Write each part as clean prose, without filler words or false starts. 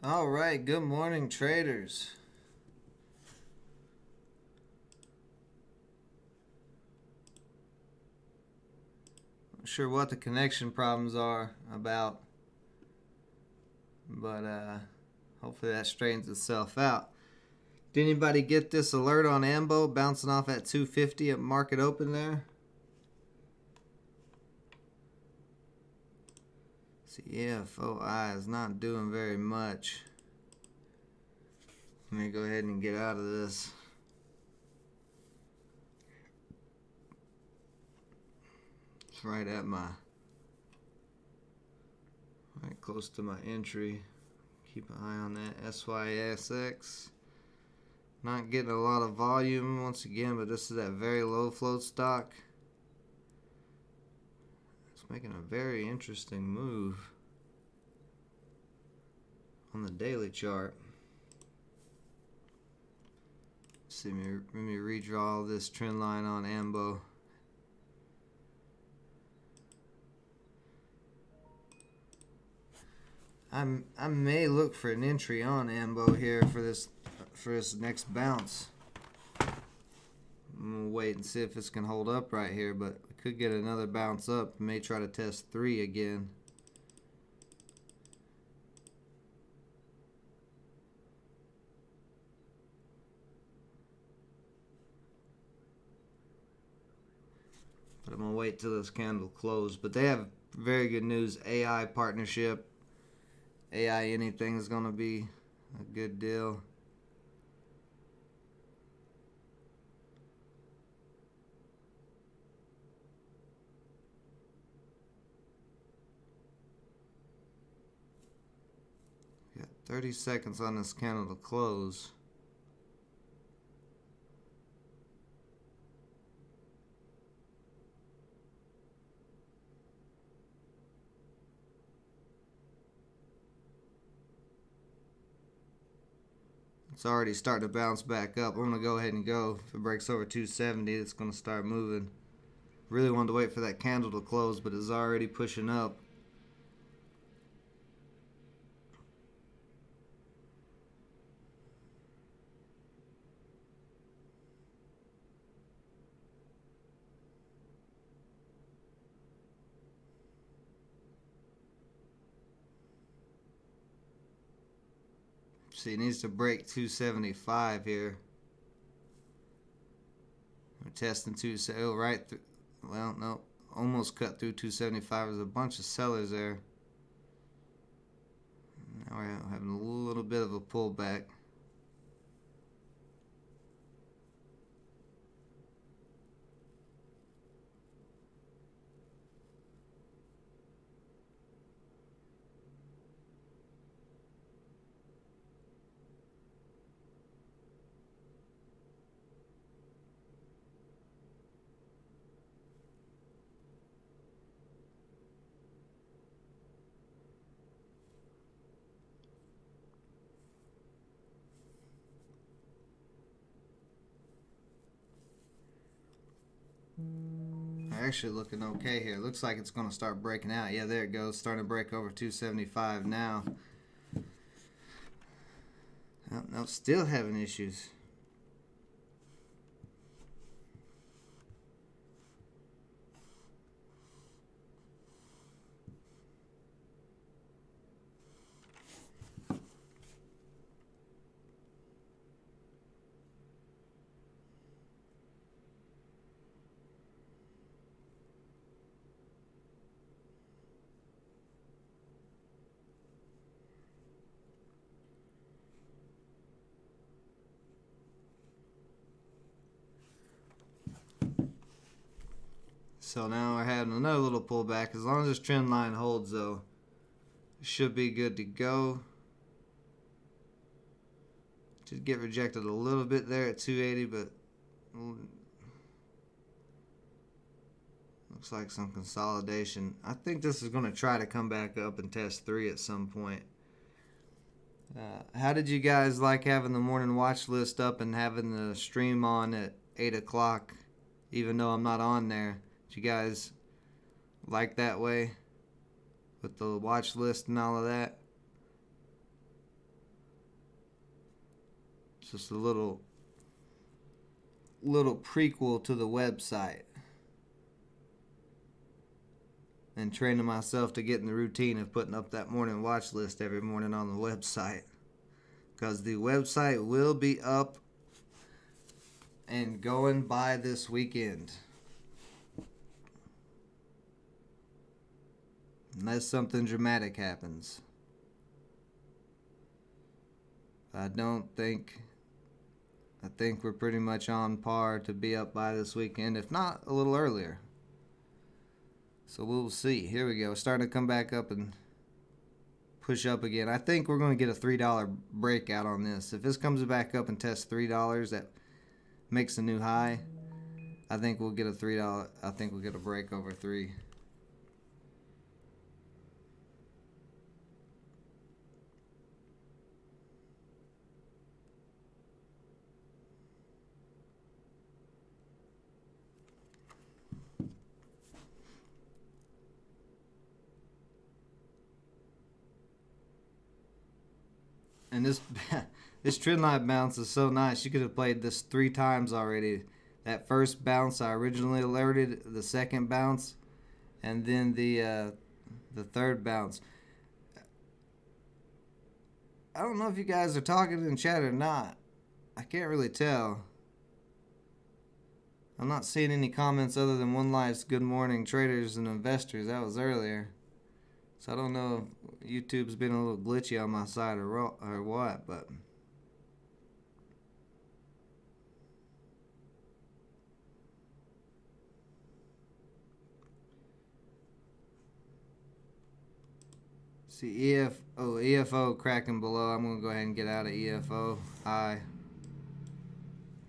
All right, good morning, traders. Not sure what the connection problems are about, but hopefully that straightens itself out. Did anybody get this alert on AMBO bouncing off at 250 at market open there? CFOI is not doing very much. Let me go ahead and get out of this. It's right close to my entry. Keep an eye on that SYSX. Not getting a lot of volume once again, but this is that very low float stock. It's making a very interesting move on the daily chart. Let me redraw this trend line on AMBO. I may look for an entry on AMBO here for this next bounce. I'm gonna wait and see if this can hold up right here, but we could get another bounce up. May try to test 3 again. But I'm gonna wait till this candle closes. But they have very good news. AI partnership. AI anything is gonna be a good deal. Got 30 seconds on this candle to close. It's already starting to bounce back up. I'm going to go ahead and go. If it breaks over 270, it's going to start moving. Really wanted to wait for that candle to close, but it's already pushing up. See, it needs to break 275 here. We're testing 270 right through. Well, no, almost cut through 275. There's a bunch of sellers there. Now we're having a little bit of a pullback. Actually looking okay here. Looks like it's going to start breaking out. Yeah, there it goes. Starting to break over 275 now. No, still having issues. So now we're having another little pullback. As long as this trend line holds, though, it should be good to go. Did get rejected a little bit there at 280, but looks like some consolidation. I think this is going to try to come back up and test 3 at some point. How did you guys like having the morning watch list up and having the stream on at 8 o'clock, even though I'm not on there? Did you guys like that way with the watch list and all of that? Just a little prequel to the website. And training myself to get in the routine of putting up that morning watch list every morning on the website. Because the website will be up and going by this weekend. Unless something dramatic happens. I think we're pretty much on par to be up by this weekend, if not a little earlier. So we'll see. Here we go. Starting to come back up and push up again. I think we're going to get a $3 breakout on this. If this comes back up and tests $3, that makes a new high. I think we'll get a $3. I think we'll get a break over 3. And this trend line bounce is so nice. You could have played this 3 times already. That first bounce I originally alerted, the second bounce, and then the third bounce. I don't know if you guys are talking in chat or not. I can't really tell. I'm not seeing any comments other than One Life's good morning traders and investors. That was earlier. So I don't know if YouTube's been a little glitchy on my side or what, but see EFO cracking below. I'm gonna go ahead and get out of EFO.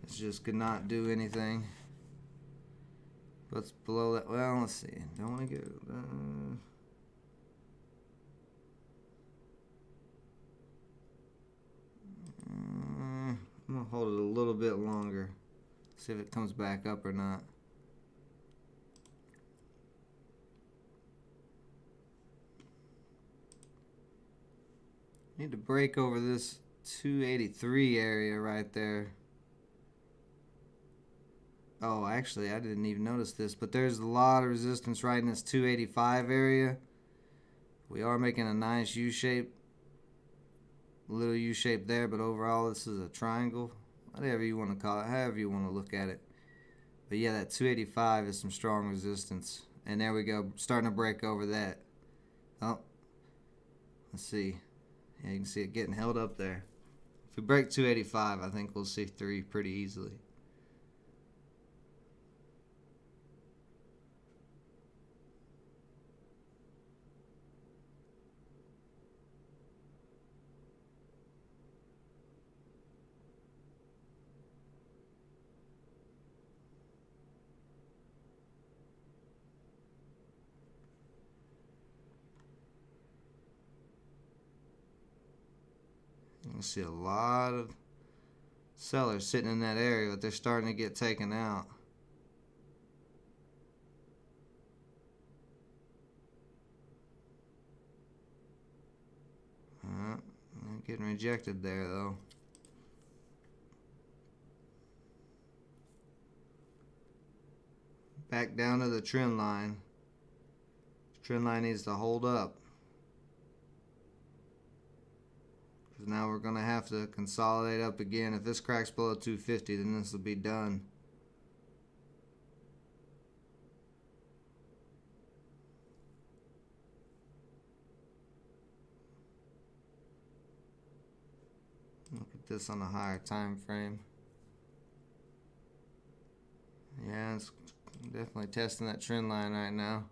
It just could not do anything. What's below that? Well, let's see. Don't want to get. I'm going to hold it a little bit longer. See if it comes back up or not. Need to break over this 283 area right there. Oh, actually, I didn't even notice this, but there's a lot of resistance right in this 285 area. We are making a nice U-shape. Little U-shape there, but overall this is a triangle. Whatever you want to call it, however you want to look at it. But yeah, that 285 is some strong resistance. And there we go, starting to break over that. Oh, let's see. Yeah, you can see it getting held up there. If we break 285, I think we'll see 3 pretty easily. You can see a lot of sellers sitting in that area, but they're starting to get taken out. Getting rejected there, though. Back down to the trend line. The trend line needs to hold up. Because now we're going to have to consolidate up again. If this cracks below 250, then this will be done. Look at this on a higher time frame. Yeah, it's definitely testing that trend line right now.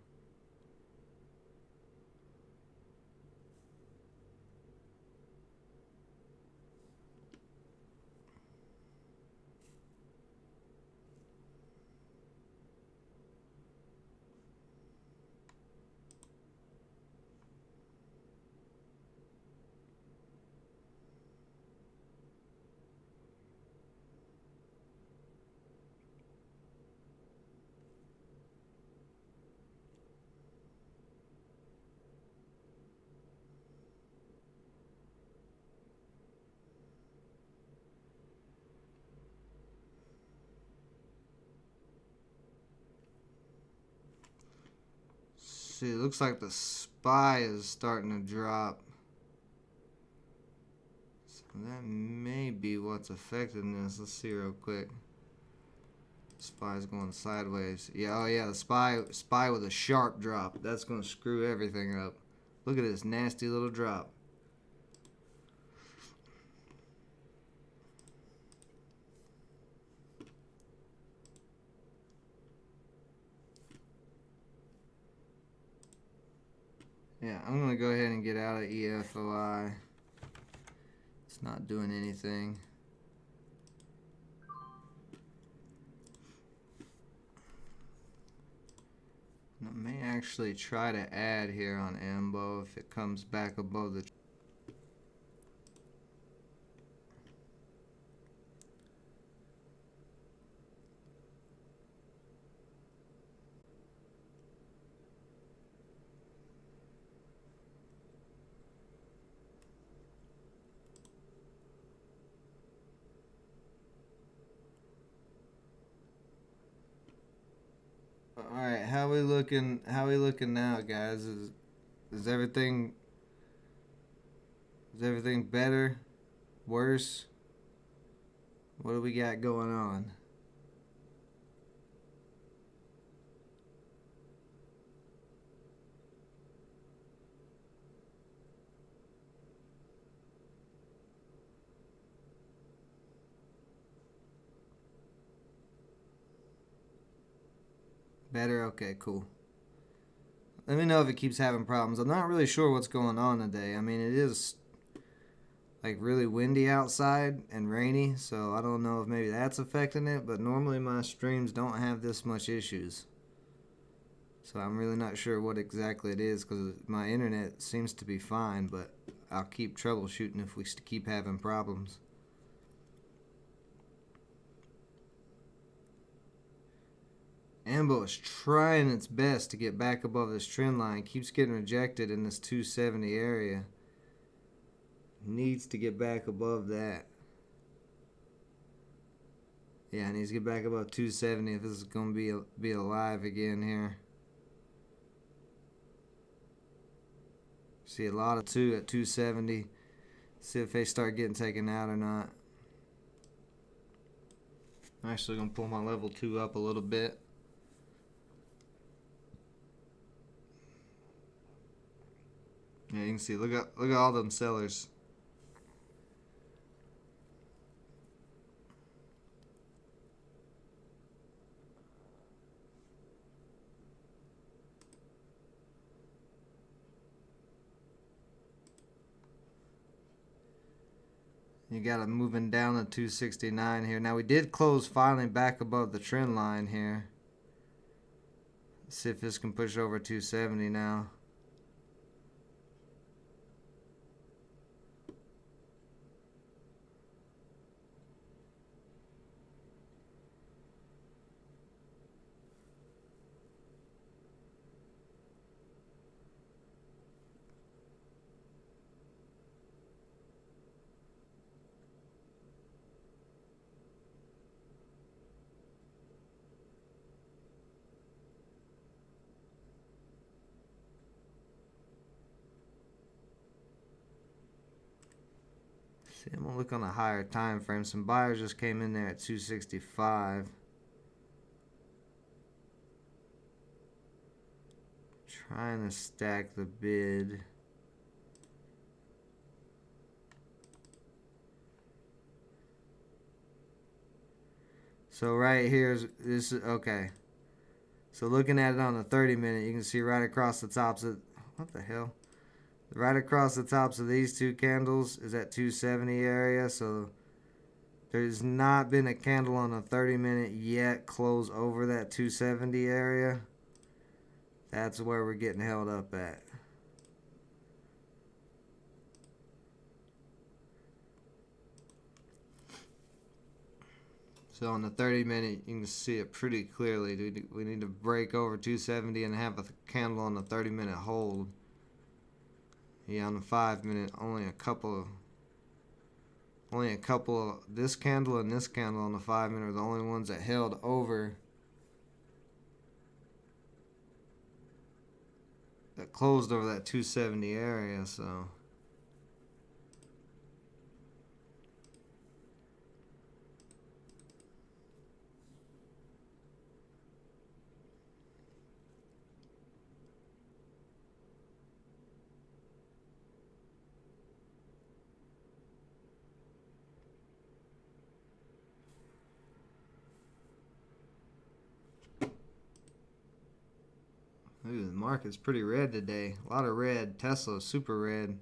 See, it looks like the SPY is starting to drop. So that may be what's affecting this. Let's see real quick. SPY's going sideways. Yeah, oh yeah, the SPY with a sharp drop. That's going to screw everything up. Look at this nasty little drop. Yeah, I'm going to go ahead and get out of EFOI. It's not doing anything. I may actually try to add here on AMBO if it comes back above the... Alright, how we looking now, guys? Is everything better? Worse? What do we got going on? Better? Okay, cool. Let me know if it keeps having problems. I'm not really sure what's going on today. I mean, it is like really windy outside and rainy, so I don't know if maybe that's affecting it, but normally my streams don't have this much issues. So I'm really not sure what exactly it is because my internet seems to be fine, but I'll keep troubleshooting if we keep having problems. AMBO is trying its best to get back above this trend line. Keeps getting rejected in this 270 area. Needs to get back above that. Yeah, needs to get back above 270 if this is going to be alive again here. See a lot of 2 at 270. See if they start getting taken out or not. I'm actually going to pull my level 2 up a little bit. Yeah, you can see, look at all them sellers. You got it moving down to 269 here. Now we did close finally back above the trend line here. Let's see if this can push over 270 now. See, I'm gonna look on a higher time frame. Some buyers just came in there at 265. Trying to stack the bid. So right here is okay. So looking at it on the 30-minute, you can see right across the tops of what the hell? Right across the tops of these two candles is at 270 area. So there's not been a candle on the 30-minute yet close over that 270 area. That's where we're getting held up at. So on the 30-minute, you can see it pretty clearly. We need to break over 270 and have a candle on the 30-minute hold. Yeah, on the 5-minute, only a couple of this candle and this candle on the 5-minute are the only ones that held over closed over that 270 area, so. Ooh, the market's pretty red today. A lot of red. Tesla super red.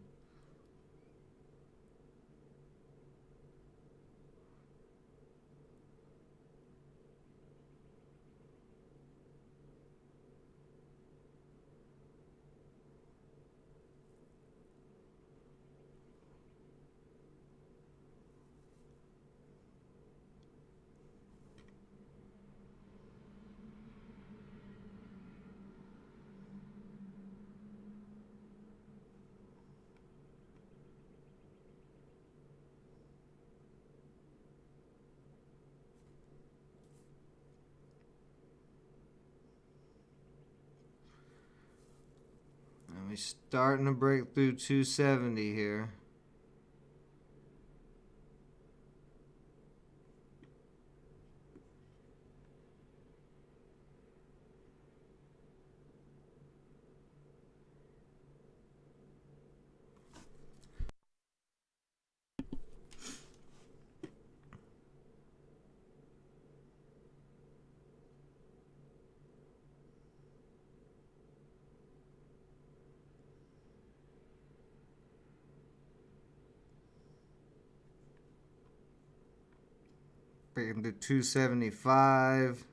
And we're starting to break through 270 here. Breaking to 275.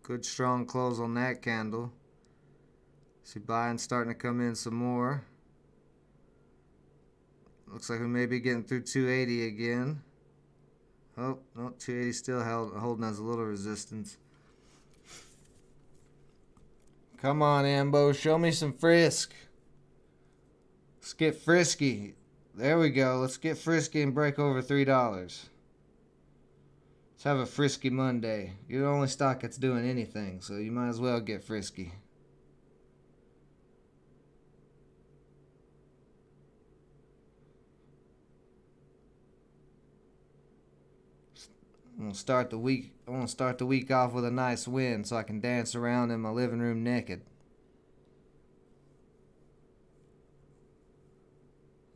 Good strong close on that candle. See buying starting to come in some more. Looks like we may be getting through 280 again. Oh, no, 280 still holding as a little resistance. Come on, Ambo, show me some frisk. Let's get frisky. There we go. Let's get frisky and break over $3. Let's have a frisky Monday. You're the only stock that's doing anything, so you might as well get frisky. I want to start the week off with a nice win so I can dance around in my living room naked.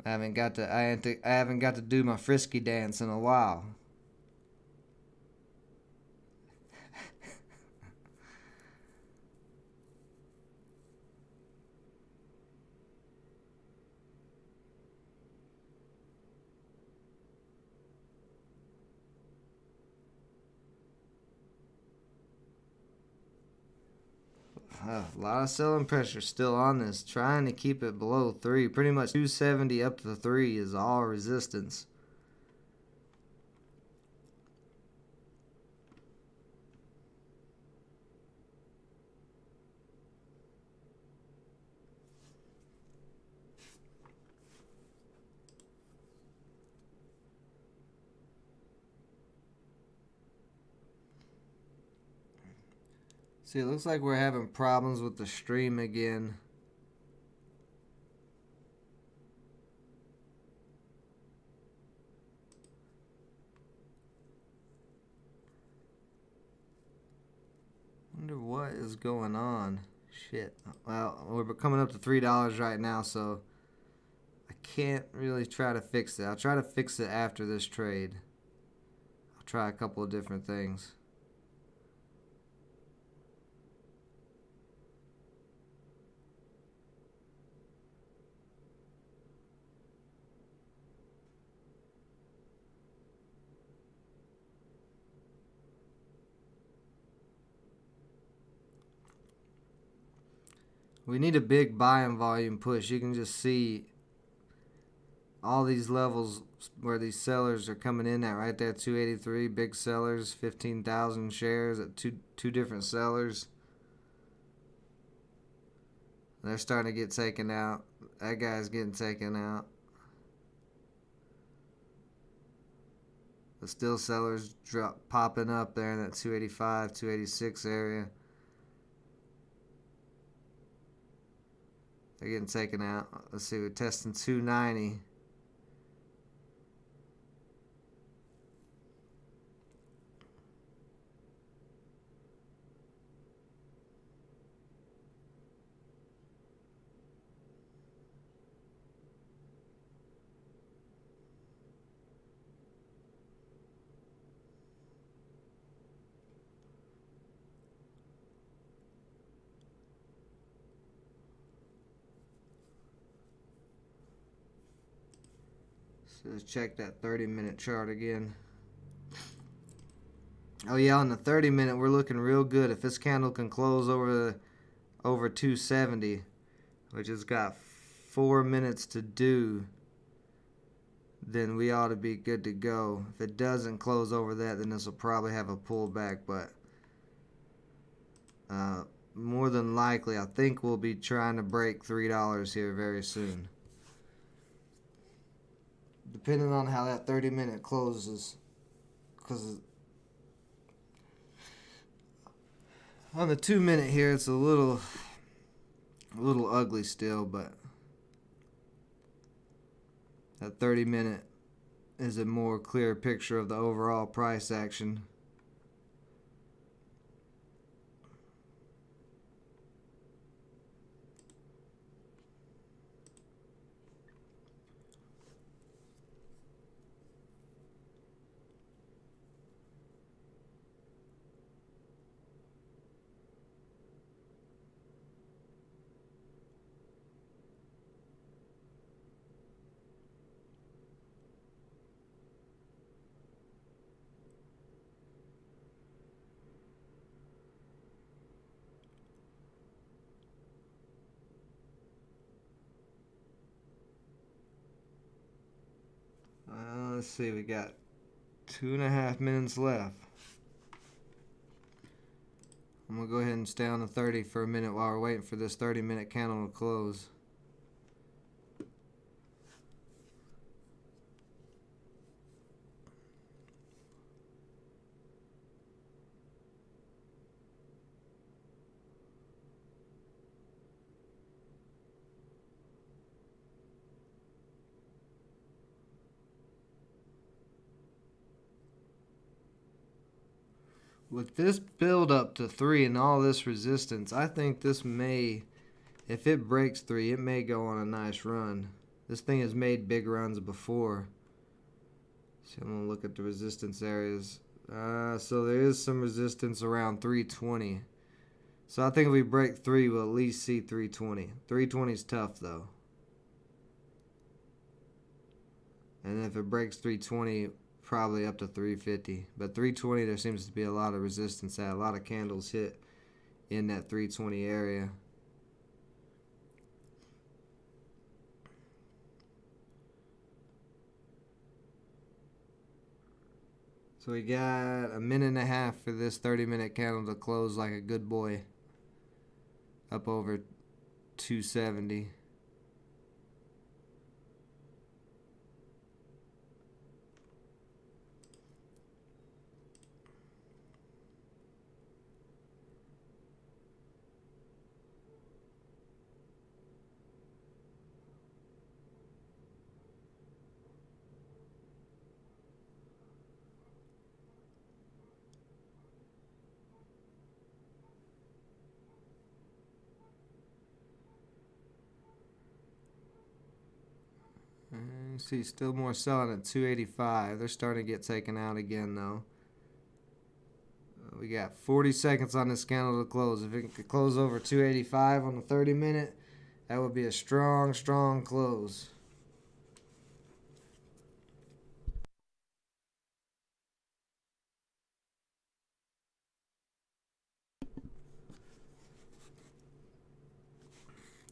I haven't got to do my frisky dance in a while. A lot of selling pressure still on this. Trying to keep it below 3. Pretty much 270 up to 3 is all resistance. See, it looks like we're having problems with the stream again. Wonder what is going on. Shit. Well, we're coming up to $3 right now, so I can't really try to fix it. I'll try to fix it after this trade. I'll try a couple of different things. We need a big buying volume push. You can just see all these levels where these sellers are coming in at right there. 283 big sellers, 15,000 shares at two different sellers. They're starting to get taken out. That guy's getting taken out. But still sellers popping up there in that 285, 286 area. They're getting taken out. Let's see, we're testing 290. So let's check that 30-minute chart again. Oh yeah, on the 30-minute we're looking real good. If this candle can close over 270, which has got 4 minutes to do, then we ought to be good to go. If it doesn't close over that, then this will probably have a pullback, but more than likely I think we'll be trying to break $3 here very soon, depending on how that 30-minute closes. Because on the 2-minute here, it's a little ugly still, but that 30-minute is a more clear picture of the overall price action. Let's see, we got 2.5 minutes left. I'm going to go ahead and stay on the 30 for a minute while we're waiting for this 30-minute candle to close. With this build up to 3 and all this resistance, I think this may, if it breaks 3, it may go on a nice run. This thing has made big runs before. So I'm going to look at the resistance areas. So there is some resistance around 320. So I think if we break 3, we'll at least see 320. 320 is tough though. And if it breaks 320, probably up to 350. But 320, there seems to be a lot of resistance at. A lot of candles hit in that 320 area. So we got a minute and a half for this 30-minute candle to close like a good boy. Up over 270. You see still more selling at 285. They're starting to get taken out again though. We got 40 seconds on this candle to close. If it could close over 285 on the 30-minute, that would be a strong, strong close.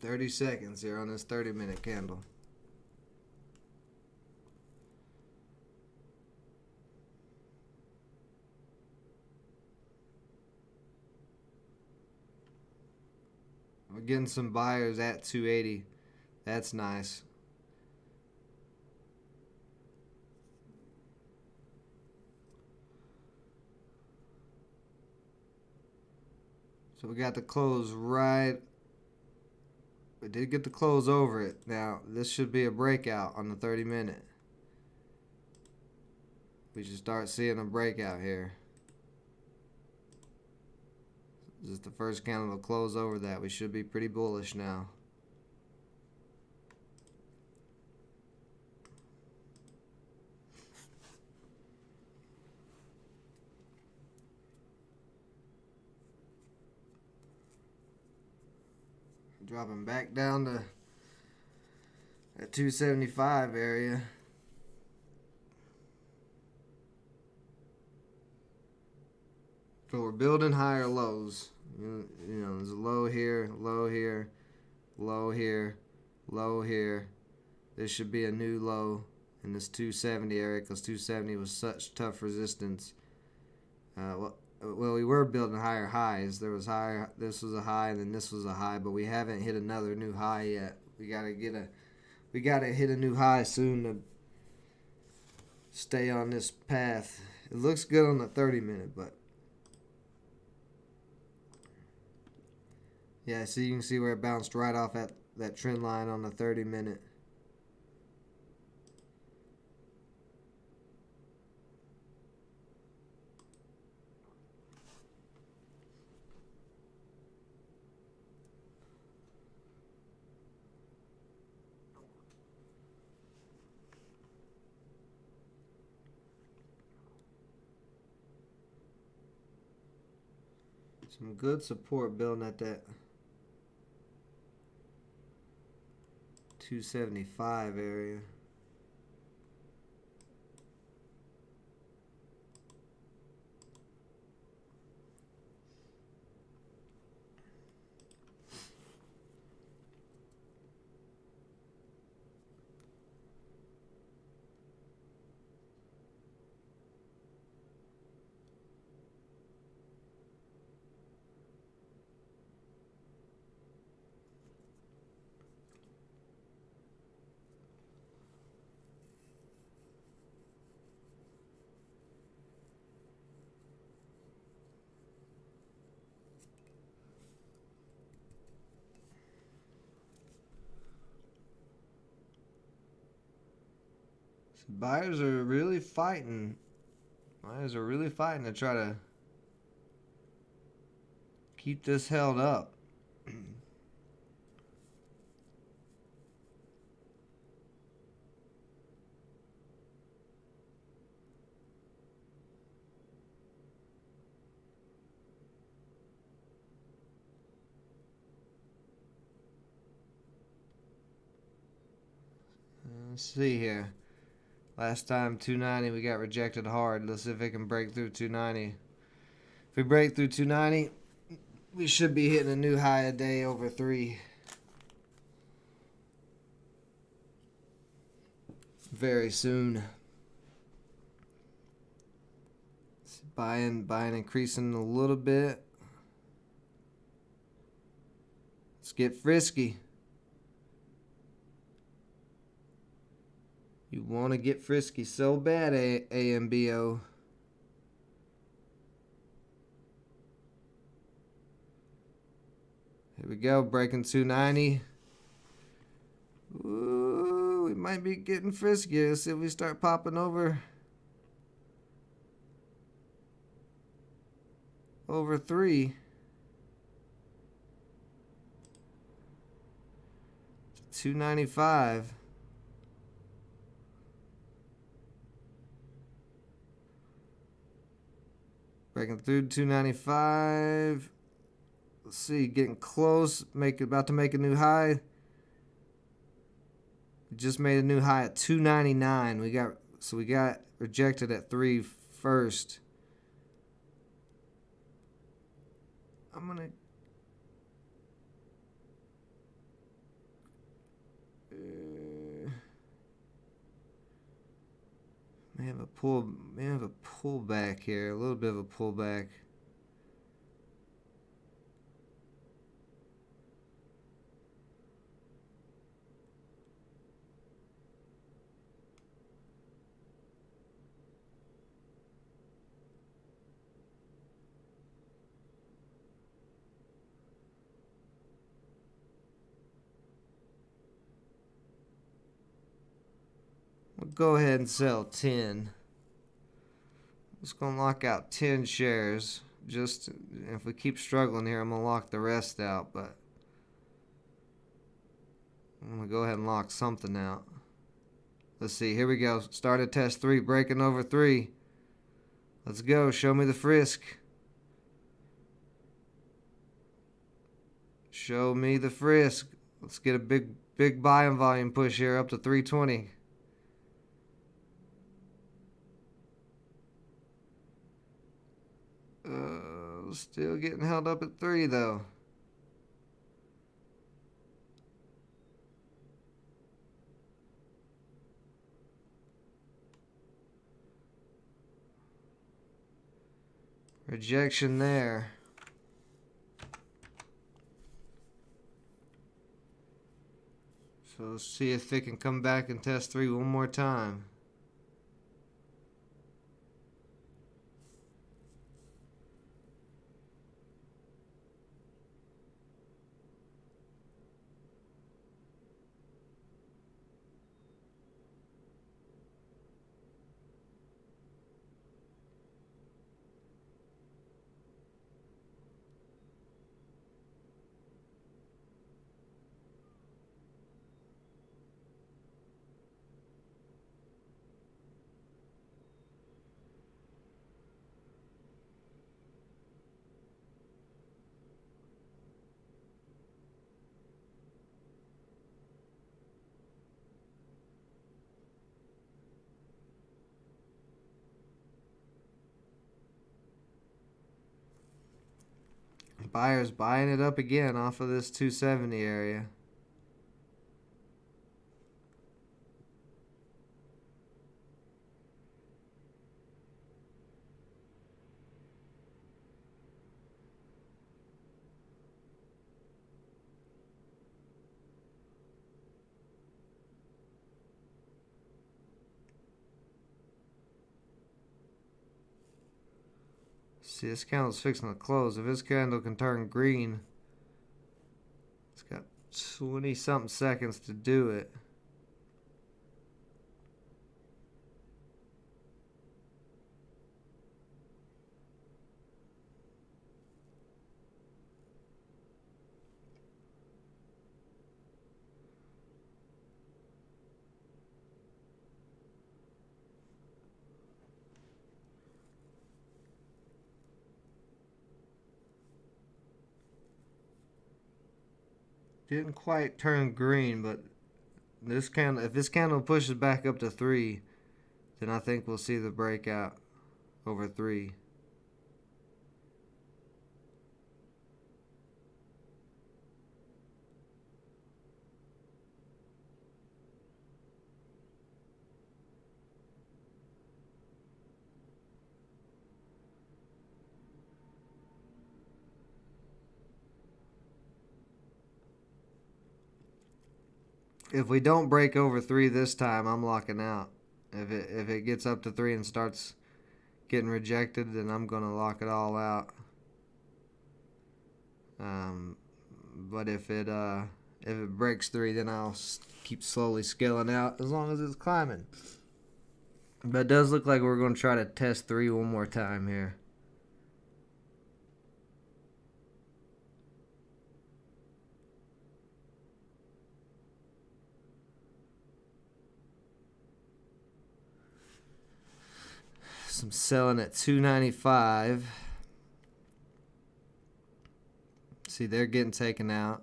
"30 seconds here on this 30-minute candle. We're getting some buyers at 280. That's nice. So we got the close right. We did get the close over it. Now, this should be a breakout on the 30-minute. We should start seeing a breakout here. This is the first candle to close over that. We should be pretty bullish now. Dropping back down to that 275 area. So we're building higher lows. You know, there's a low here, low here, low here, low here. This should be a new low in this 270 area because 270 was such tough resistance. Well, we were building higher highs. There was higher. This was a high, and then this was a high, but we haven't hit another new high yet. We gotta hit a new high soon to stay on this path. It looks good on the 30-minute, but yeah, so you can see where it bounced right off at that trend line on the 30-minute. Some good support building at that 275 area. Buyers are really fighting. Buyers are really fighting to try to keep this held up. Let's see here. Last time 290 we got rejected hard. Let's see if it can break through 290. If we break through 290, we should be hitting a new high a day over 3. Very soon. Buying increasing a little bit. Let's get frisky. You want to get frisky so bad, AMBO. Here we go, breaking 290. Ooh, we might be getting frisky. Let's see if we start popping over 3. 295. Breaking through 295. Let's see, getting close. About to make a new high. Just made a new high at 299. We got rejected at 3 first. I'm gonna may have a pullback here, a little bit of a pullback. go ahead and sell 10. Just gonna lock out 10 shares. Just if we keep struggling here, I'm gonna lock the rest out, but I'm gonna go ahead and lock something out. Let's see, here we go. Start at test 3, breaking over 3. Let's go, show me the frisk. Show me the frisk. Let's get a big buying volume push here up to 320. Still getting held up at 3 though. Rejection there. So let's see if it can come back and test 3 one more time. Buyers buying it up again off of this 270 area. See, this candle's fixing to close. If this candle can turn green, it's got 20 something seconds to do it. Didn't quite turn green, but this candle, if this candle pushes back up to 3, then I think we'll see the breakout over 3. If we don't break over 3 this time, I'm locking out. If it gets up to 3 and starts getting rejected, then I'm gonna lock it all out. But if it breaks 3, then I'll keep slowly scaling out as long as it's climbing. But it does look like we're gonna try to test 3 one more time here. Some selling at 295. See, they're getting taken out.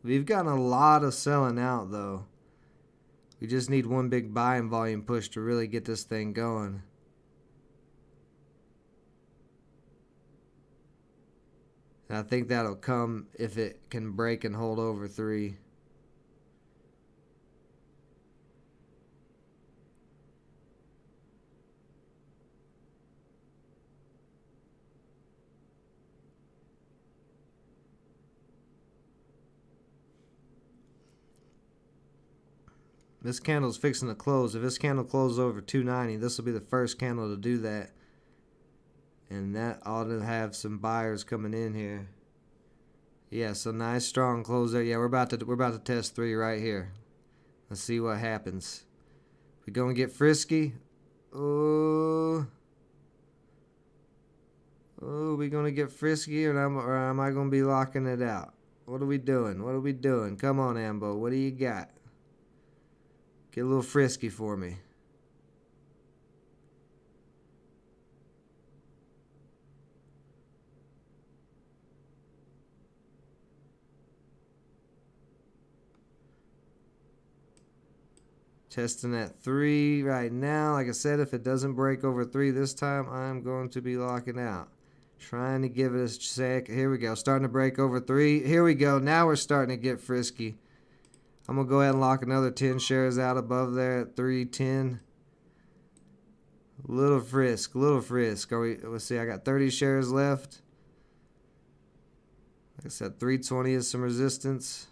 We've gotten a lot of selling out though. We just need one big buying volume push to really get this thing going. And I think that'll come if it can break and hold over 3. This candle's fixing to close. If this candle closes over 290, this will be the first candle to do that. And that ought to have some buyers coming in here. Yeah, so nice strong close there. Yeah, we're about to test 3 right here. Let's see what happens. We gonna get frisky. Oh, we gonna get frisky, or am I gonna be locking it out? What are we doing? What are we doing? Come on, Ambo. What do you got? Get a little frisky for me. Testing at 3 right now. Like I said, if it doesn't break over 3 this time, I'm going to be locking out. Trying to give it a sec. Here we go. Starting to break over 3. Here we go. Now we're starting to get frisky. I'm going to go ahead and lock another 10 shares out above there at 310. Little frisk. Little frisk. Let's see. I got 30 shares left. Like I said, 320 is some resistance.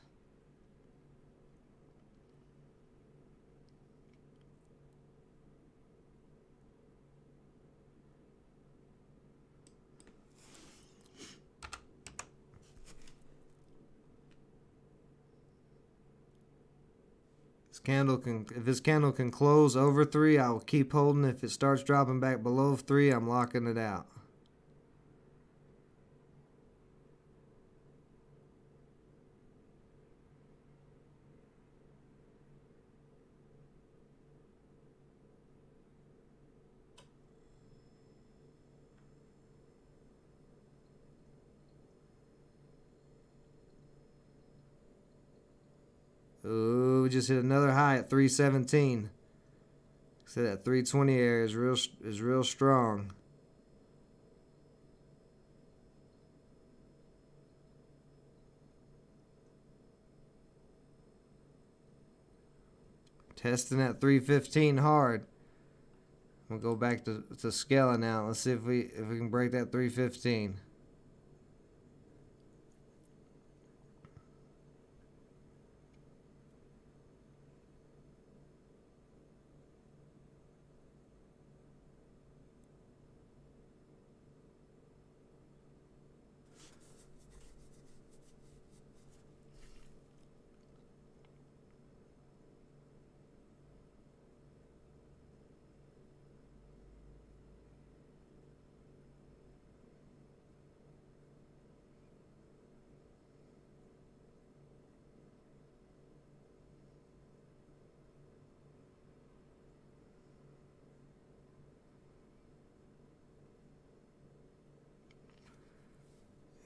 If this candle can close over 3, I will keep holding. If it starts dropping back below 3, I'm locking it out. Ooh, we just hit another high at 317. So that 320 area is real strong. Testing at 315 hard. We'll go back to scaling now. Let's see if we can break that 315.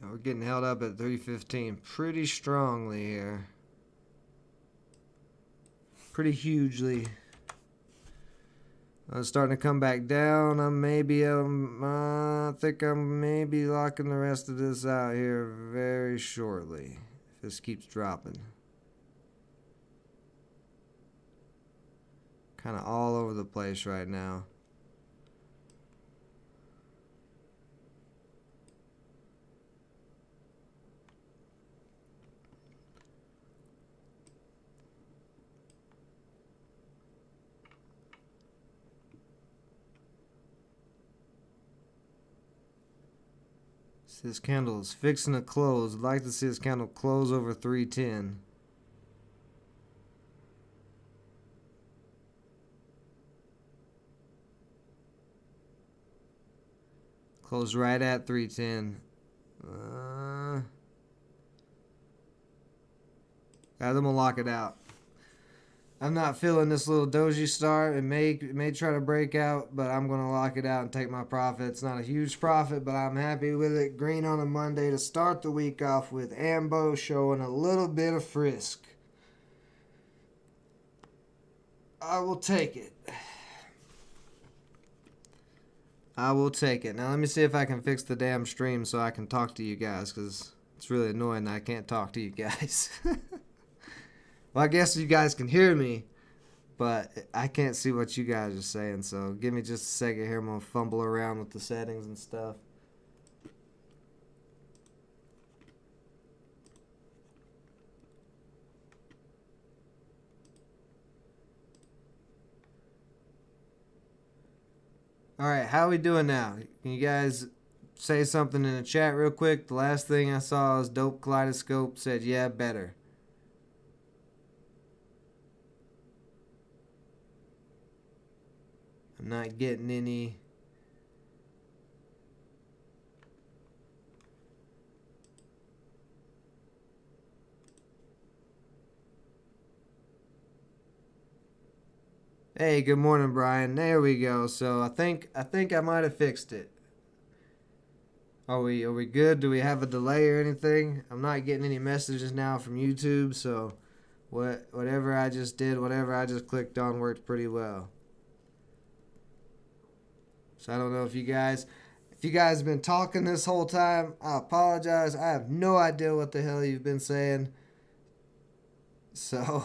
We're getting held up at 315 pretty strongly here. Pretty hugely. I'm starting to come back down. I think I'm maybe locking the rest of this out here very shortly. If this keeps dropping. Kind of all over the place right now. This candle is fixing to close. I'd like to see this candle close over 310. Close right at 310. Guys, I'm gonna lock it out. I'm not feeling this little doji start. It may try to break out, but I'm gonna lock it out and take my profit. It's not a huge profit, but I'm happy with it. Green on a Monday to start the week off with. Ambo showing a little bit of frisk. I will take it. I will take it. Now let me see if I can fix the damn stream so I can talk to you guys, because it's really annoying that I can't talk to you guys. Well, I guess you guys can hear me, but I can't see what you guys are saying, so give me just a second here. I'm going to fumble around with the settings and stuff. Alright, how are we doing now? Can you guys say something in the chat real quick? The last thing I saw was Dope Kaleidoscope said, yeah, better. I'm not getting any. Hey, good morning, Brian. There we go. So I think I might have fixed it. Are we good? Do we have a delay or anything? I'm not getting any messages now from YouTube, so whatever I just did, whatever I just clicked on worked pretty well. So I don't know if you guys have been talking this whole time. I apologize. I have no idea what the hell you've been saying. So,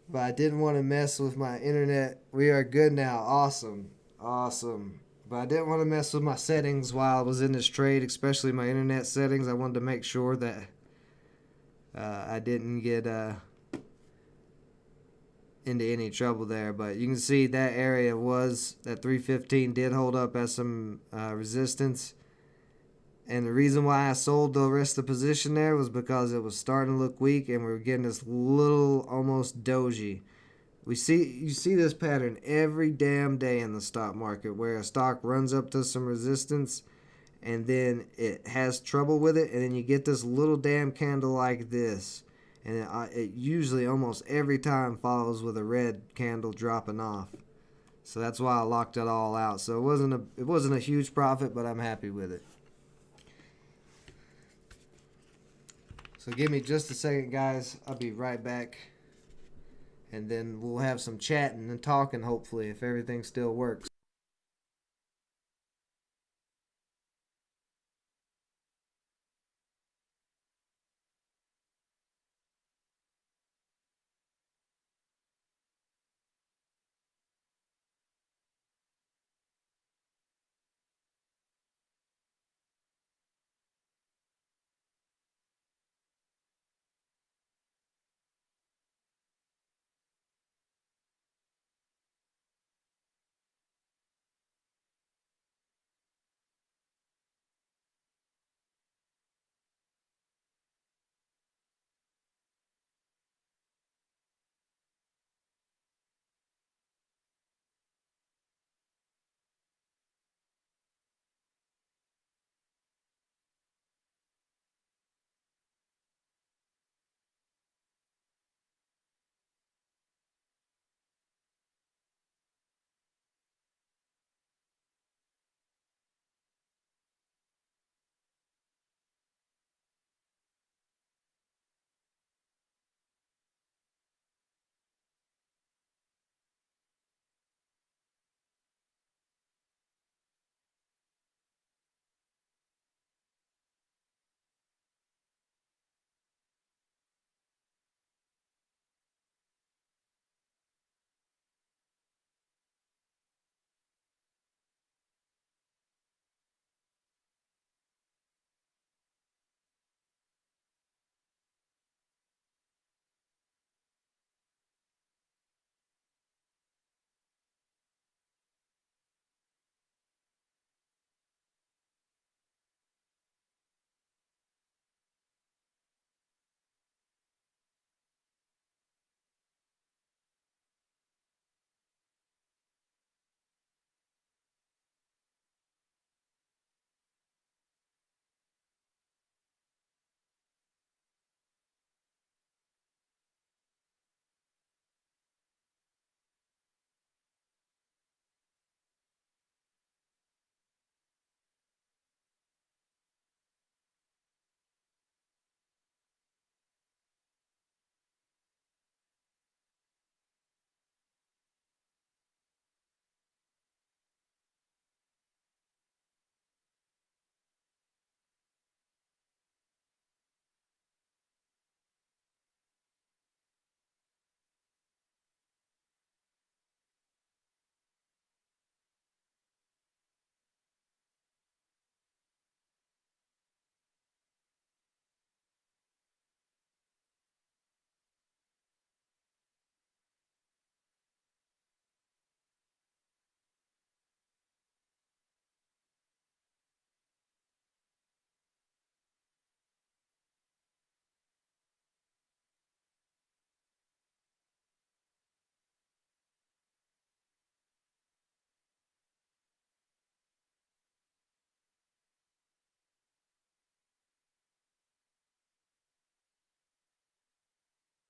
but I didn't want to mess with my internet. We are good now. Awesome. Awesome. But I didn't want to mess with my settings while I was in this trade, especially my internet settings. I wanted to make sure that I didn't get into any trouble there. But you can see that area was, that 315 did hold up as some resistance. And the reason why I sold the rest of the position there was because it was starting to look weak and we were getting this little almost doji. You see this pattern every damn day in the stock market where a stock runs up to some resistance and then it has trouble with it, and then you get this little damn candle like this, and it usually almost every time follows with a red candle dropping off. So that's why I locked it all out. So it wasn't a huge profit, but I'm happy with it. So give me just a second, guys. I'll be right back. And then we'll have some chatting and talking, hopefully, if everything still works.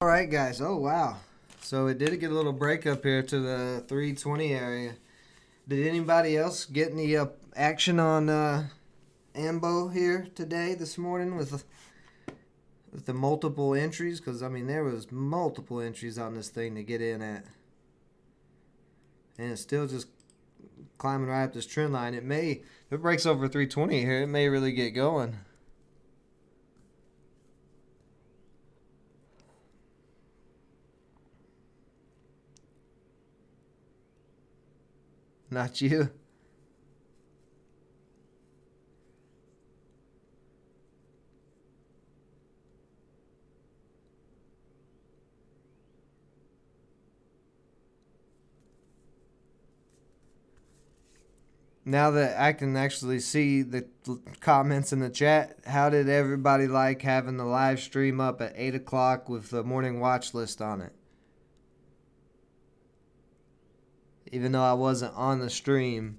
All right, guys. Oh, wow. So it did get a little break up here to the 320 area. Did anybody else get any action on Ambo here today, this morning, with the multiple entries? Because, I mean, there was multiple entries on this thing to get in at. And it's still just climbing right up this trend line. If it breaks over 320 here, it may really get going. Not you. Now that I can actually see the comments in the chat, how did everybody like having the live stream up at 8 o'clock with the morning watch list on it? Even though I wasn't on the stream,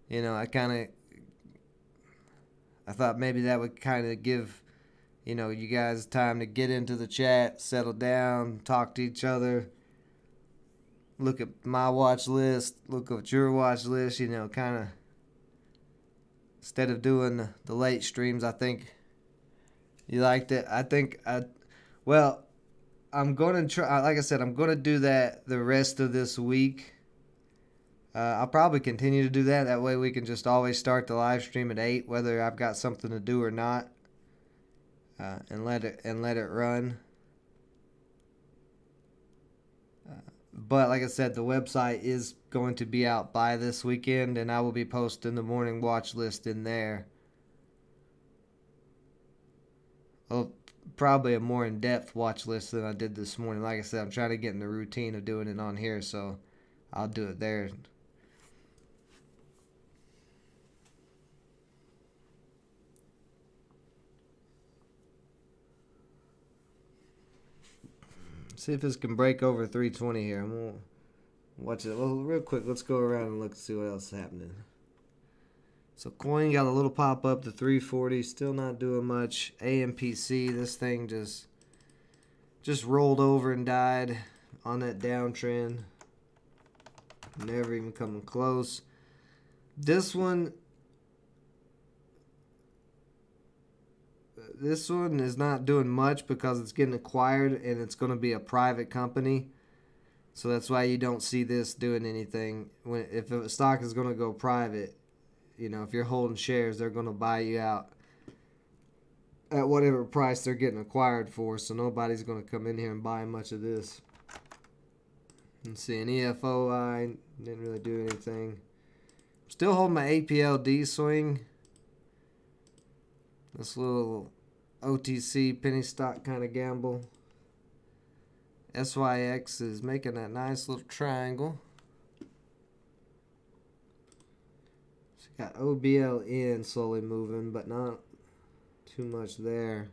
I thought maybe that would kind of give, you guys time to get into the chat, settle down, talk to each other, look at my watch list, look at your watch list, kind of. Instead of doing the late streams, I think you liked it. I'm going to try, like I said, I'm going to do that the rest of this week. I'll probably continue to do that. That way we can just always start the live stream at 8, whether I've got something to do or not, and let it run. But like I said, the website is going to be out by this weekend, and I will be posting the morning watch list in there. Well, probably a more in-depth watch list than I did this morning. Like I said, I'm trying to get in the routine of doing it on here, so I'll do it there. See if this can break over 320 here. I'm going to watch it. Well, real quick, let's go around and look and see what else is happening. So coin got a little pop up to 340. Still not doing much. AMPC, this thing just rolled over and died on that downtrend. Never even coming close. This one is not doing much because it's getting acquired and it's going to be a private company. So that's why you don't see this doing anything. If a stock is going to go private, if you're holding shares, they're going to buy you out at whatever price they're getting acquired for. So nobody's going to come in here and buy much of this. Let's see, an EFOI didn't really do anything. Still holding my APLD swing. This little OTC penny stock kind of gamble. SYX is making that nice little triangle. So got OBLN slowly moving, but not too much there.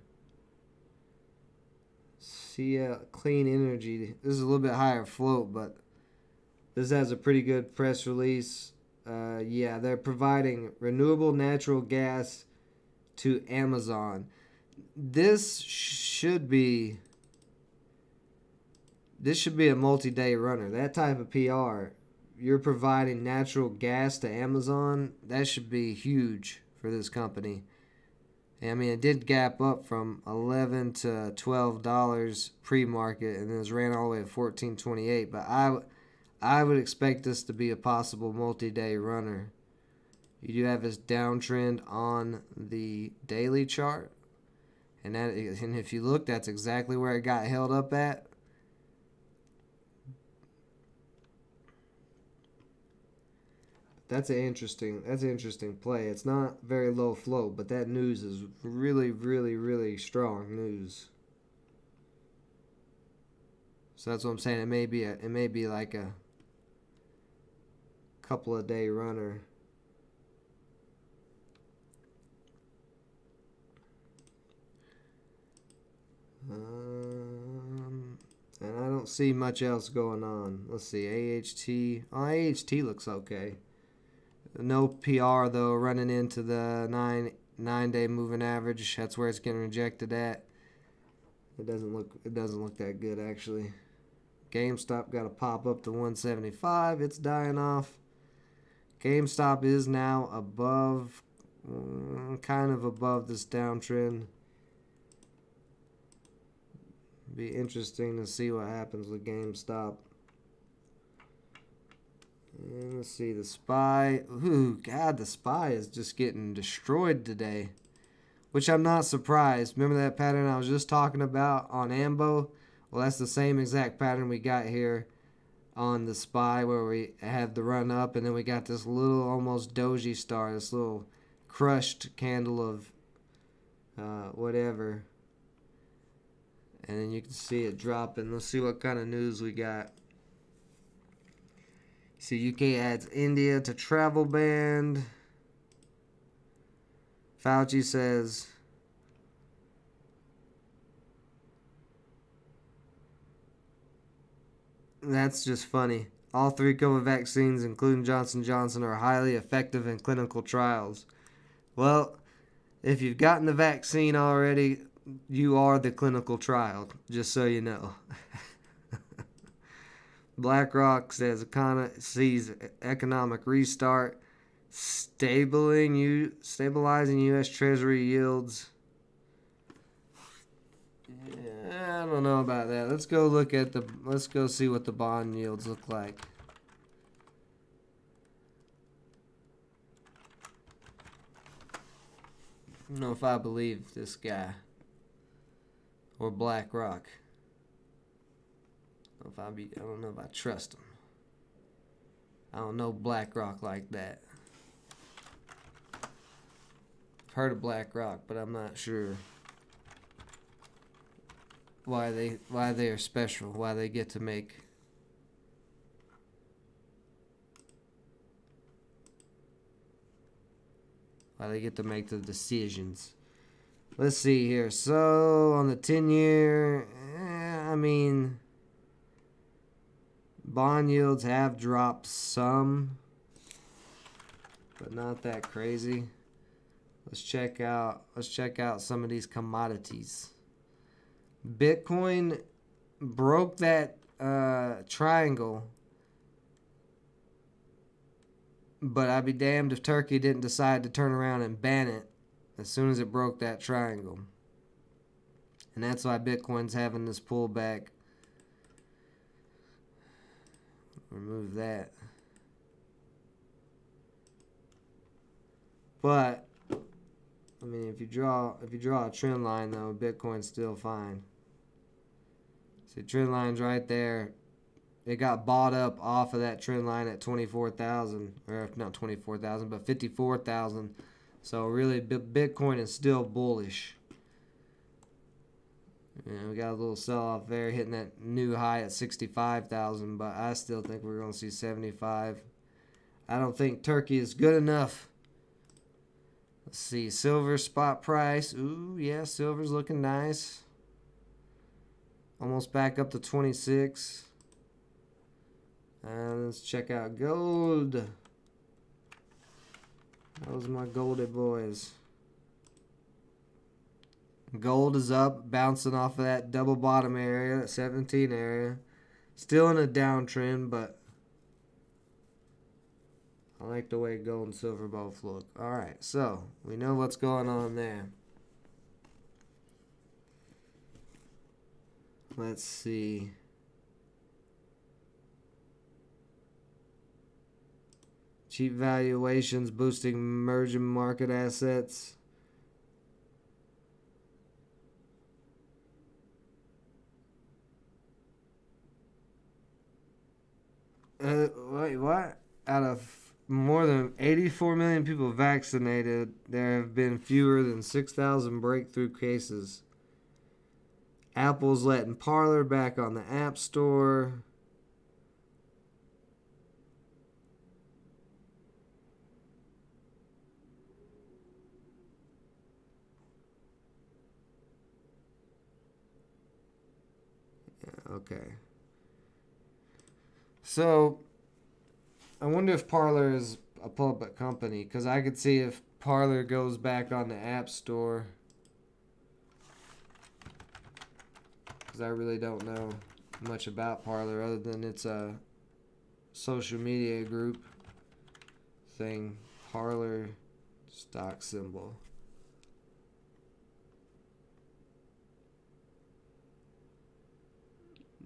Clean Energy. This is a little bit higher float, but this has a pretty good press release. Yeah, they're providing renewable natural gas to Amazon. This should be a multi-day runner. That type of PR, you're providing natural gas to Amazon, that should be huge for this company. I mean, it did gap up from $11 to $12 pre-market, and then it ran all the way at $14.28. But I would expect this to be a possible multi-day runner. You do have this downtrend on the daily chart, and if you look, that's exactly where it got held up at. That's an interesting play. It's not very low float, but that news is really, really, really strong news. So that's what I'm saying. It may be like a couple of day runner. And I don't see much else going on. Let's see, AHT. Oh, AHT looks okay. No PR though, running into the 9-day moving average. That's where it's getting rejected at. It doesn't look that good actually. GameStop got to pop up to 175. It's dying off. GameStop is now above, kind of above this downtrend. Be interesting to see what happens with GameStop. And let's see, the SPY. Ooh, God, the SPY is just getting destroyed today, which I'm not surprised. Remember that pattern I was just talking about on AMBO? Well, that's the same exact pattern we got here on the SPY, where we have the run up, and then we got this little almost doji star, this little crushed candle of whatever. And then you can see it dropping. Let's see what kind of news we got. See, UK adds India to travel ban. Fauci says that's just funny. All 3 COVID vaccines, including Johnson & Johnson, are highly effective in clinical trials. Well, if you've gotten the vaccine already, you are the clinical trial, just so you know. BlackRock says sees economic restart, stabilizing U.S. Treasury yields. Yeah, I don't know about that. Let's go see what the bond yields look like. I don't know if I believe this guy or BlackRock. I don't know if I trust him. I don't know BlackRock like that. I've heard of BlackRock, but I'm not sure why they are special, why they get to make the decisions. Let's see here. So on the 10-year, I mean, bond yields have dropped some, but not that crazy. Let's check out some of these commodities. Bitcoin broke that triangle, but I'd be damned if Turkey didn't decide to turn around and ban it as soon as it broke that triangle. And that's why Bitcoin's having this pullback. Remove that. But I mean, if you draw a trend line though, Bitcoin's still fine. See, trend line's right there. It got bought up off of that trend line at 24,000, or not 24,000, but 54,000. So really, Bitcoin is still bullish. Yeah, we got a little sell-off there, hitting that new high at 65,000, but I still think we're going to see 75. I don't think Turkey is good enough. Let's see, silver spot price. Ooh, yeah, silver's looking nice. Almost back up to 26. Let's check out gold. Those are my golded boys. Gold is up, bouncing off of that double bottom area, that 17 area. Still in a downtrend, but I like the way gold and silver both look. Alright, so we know what's going on there. Let's see. Cheap valuations boosting emerging market assets. Wait, what? Out of more than 84 million people vaccinated, there have been fewer than 6,000 breakthrough cases. Apple's letting Parler back on the App Store. Yeah, okay. So, I wonder if Parler is a public company, because I could see if Parler goes back on the App Store. because I really don't know much about Parler other than it's a social media group thing. Parler stock symbol.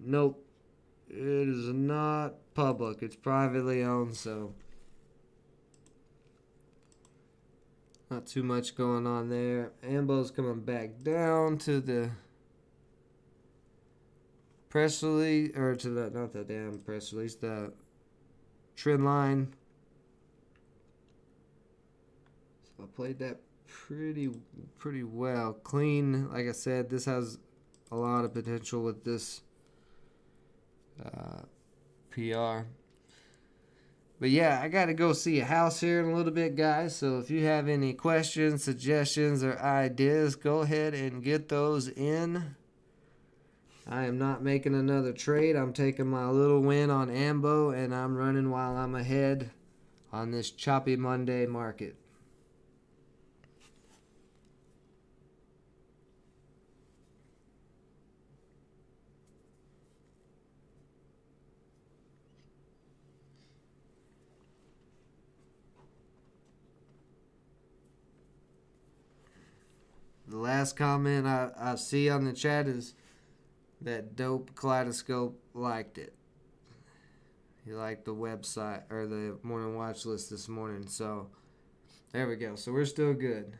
Nope. It is not public. It's privately owned, so not too much going on there. Ambo's coming back down to the press release, or to the, not the damn press release, the trend line. So I played that pretty well. Clean, like I said, this has a lot of potential with this PR. But yeah, I gotta go see a house here in a little bit, guys. So if you have any questions, suggestions, or ideas, go ahead and get those in. I am not making another trade. I'm taking my little win on Ambo, and I'm running while I'm ahead on this choppy Monday market. The last comment I see on the chat is that Dope Kaleidoscope liked it. He liked the website or the morning watch list this morning. So there we go. So we're still good.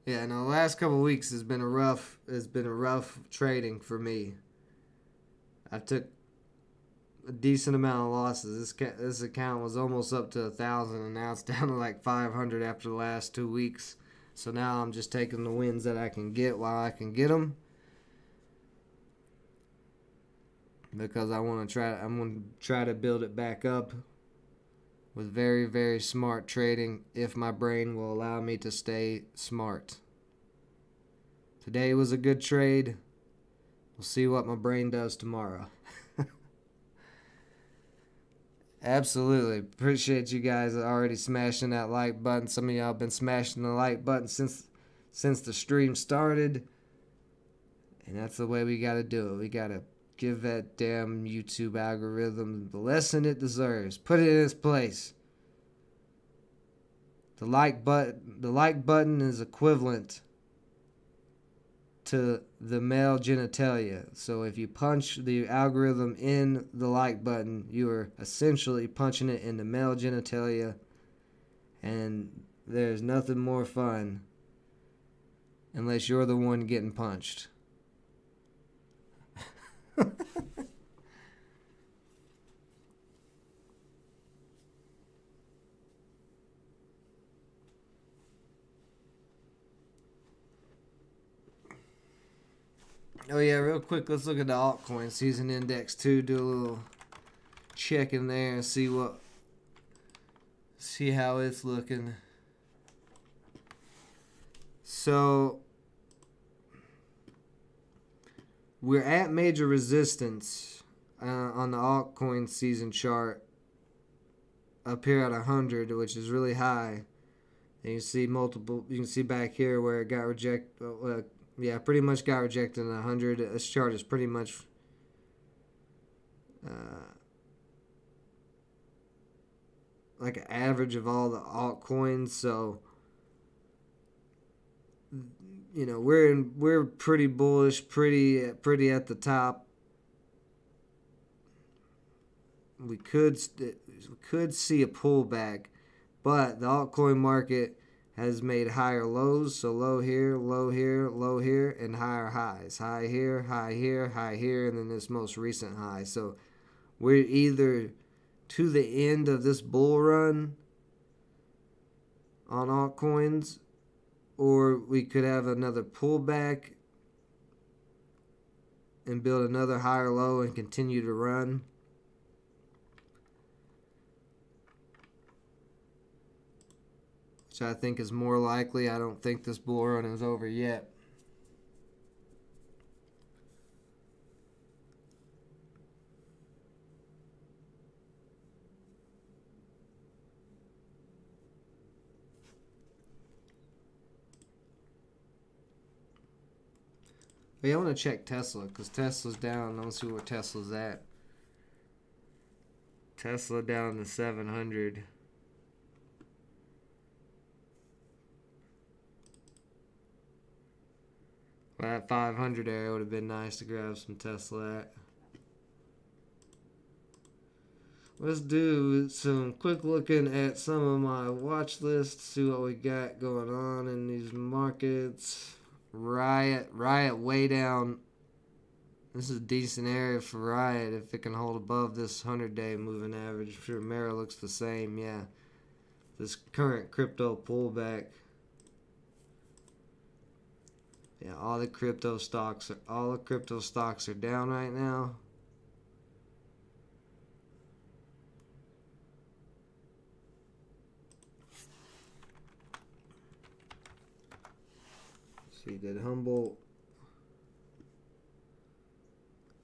Yeah, no, the last couple of weeks has been a rough trading for me. I took a decent amount of losses. This account was almost up to 1,000, and now it's down to like 500 after the last 2 weeks. So now I'm just taking the wins that I can get while I can get them, because I'm going to try to build it back up with very, very smart trading if my brain will allow me to stay smart. Today was a good trade. We'll see what my brain does tomorrow. Absolutely. Appreciate you guys already smashing that like button. Some of y'all have been smashing the like button since the stream started. And that's the way we got to do it. We got to give that damn YouTube algorithm the lesson it deserves. Put it in its place. The like button is equivalent to the male genitalia. So if you punch the algorithm in the like button, you are essentially punching it in the male genitalia, and there's nothing more fun unless you're the one getting punched. Oh yeah, real quick, let's look at the altcoin season index too. Do a little check in there and see how it's looking. So we're at major resistance on the altcoin season chart up here at 100, which is really high. And you see multiple. You can see back here where it got rejected. Yeah, pretty much got rejected at 100. This chart is pretty much like an average of all the altcoins. So, you know, we're pretty bullish, pretty at the top. We could see a pullback, but the altcoin market has made higher lows, so low here, low here, low here, and higher highs. High here, high here, high here, and then this most recent high. So we're either to the end of this bull run on altcoins, or we could have another pullback and build another higher low and continue to run. Which I think is more likely. I don't think this bull run is over yet. But yeah, I want to check Tesla because Tesla's down. I want to see where Tesla's at. Tesla down to 700. Well, that 500 area would have been nice to grab some Tesla at. Let's do some quick looking at some of my watch lists, see what we got going on in these markets. Riot way down. This is a decent area for Riot if it can hold above this 100-day moving average. I'm sure Mara looks the same, yeah. This current crypto pullback. Yeah, all the crypto stocks are down right now. See, did Humble?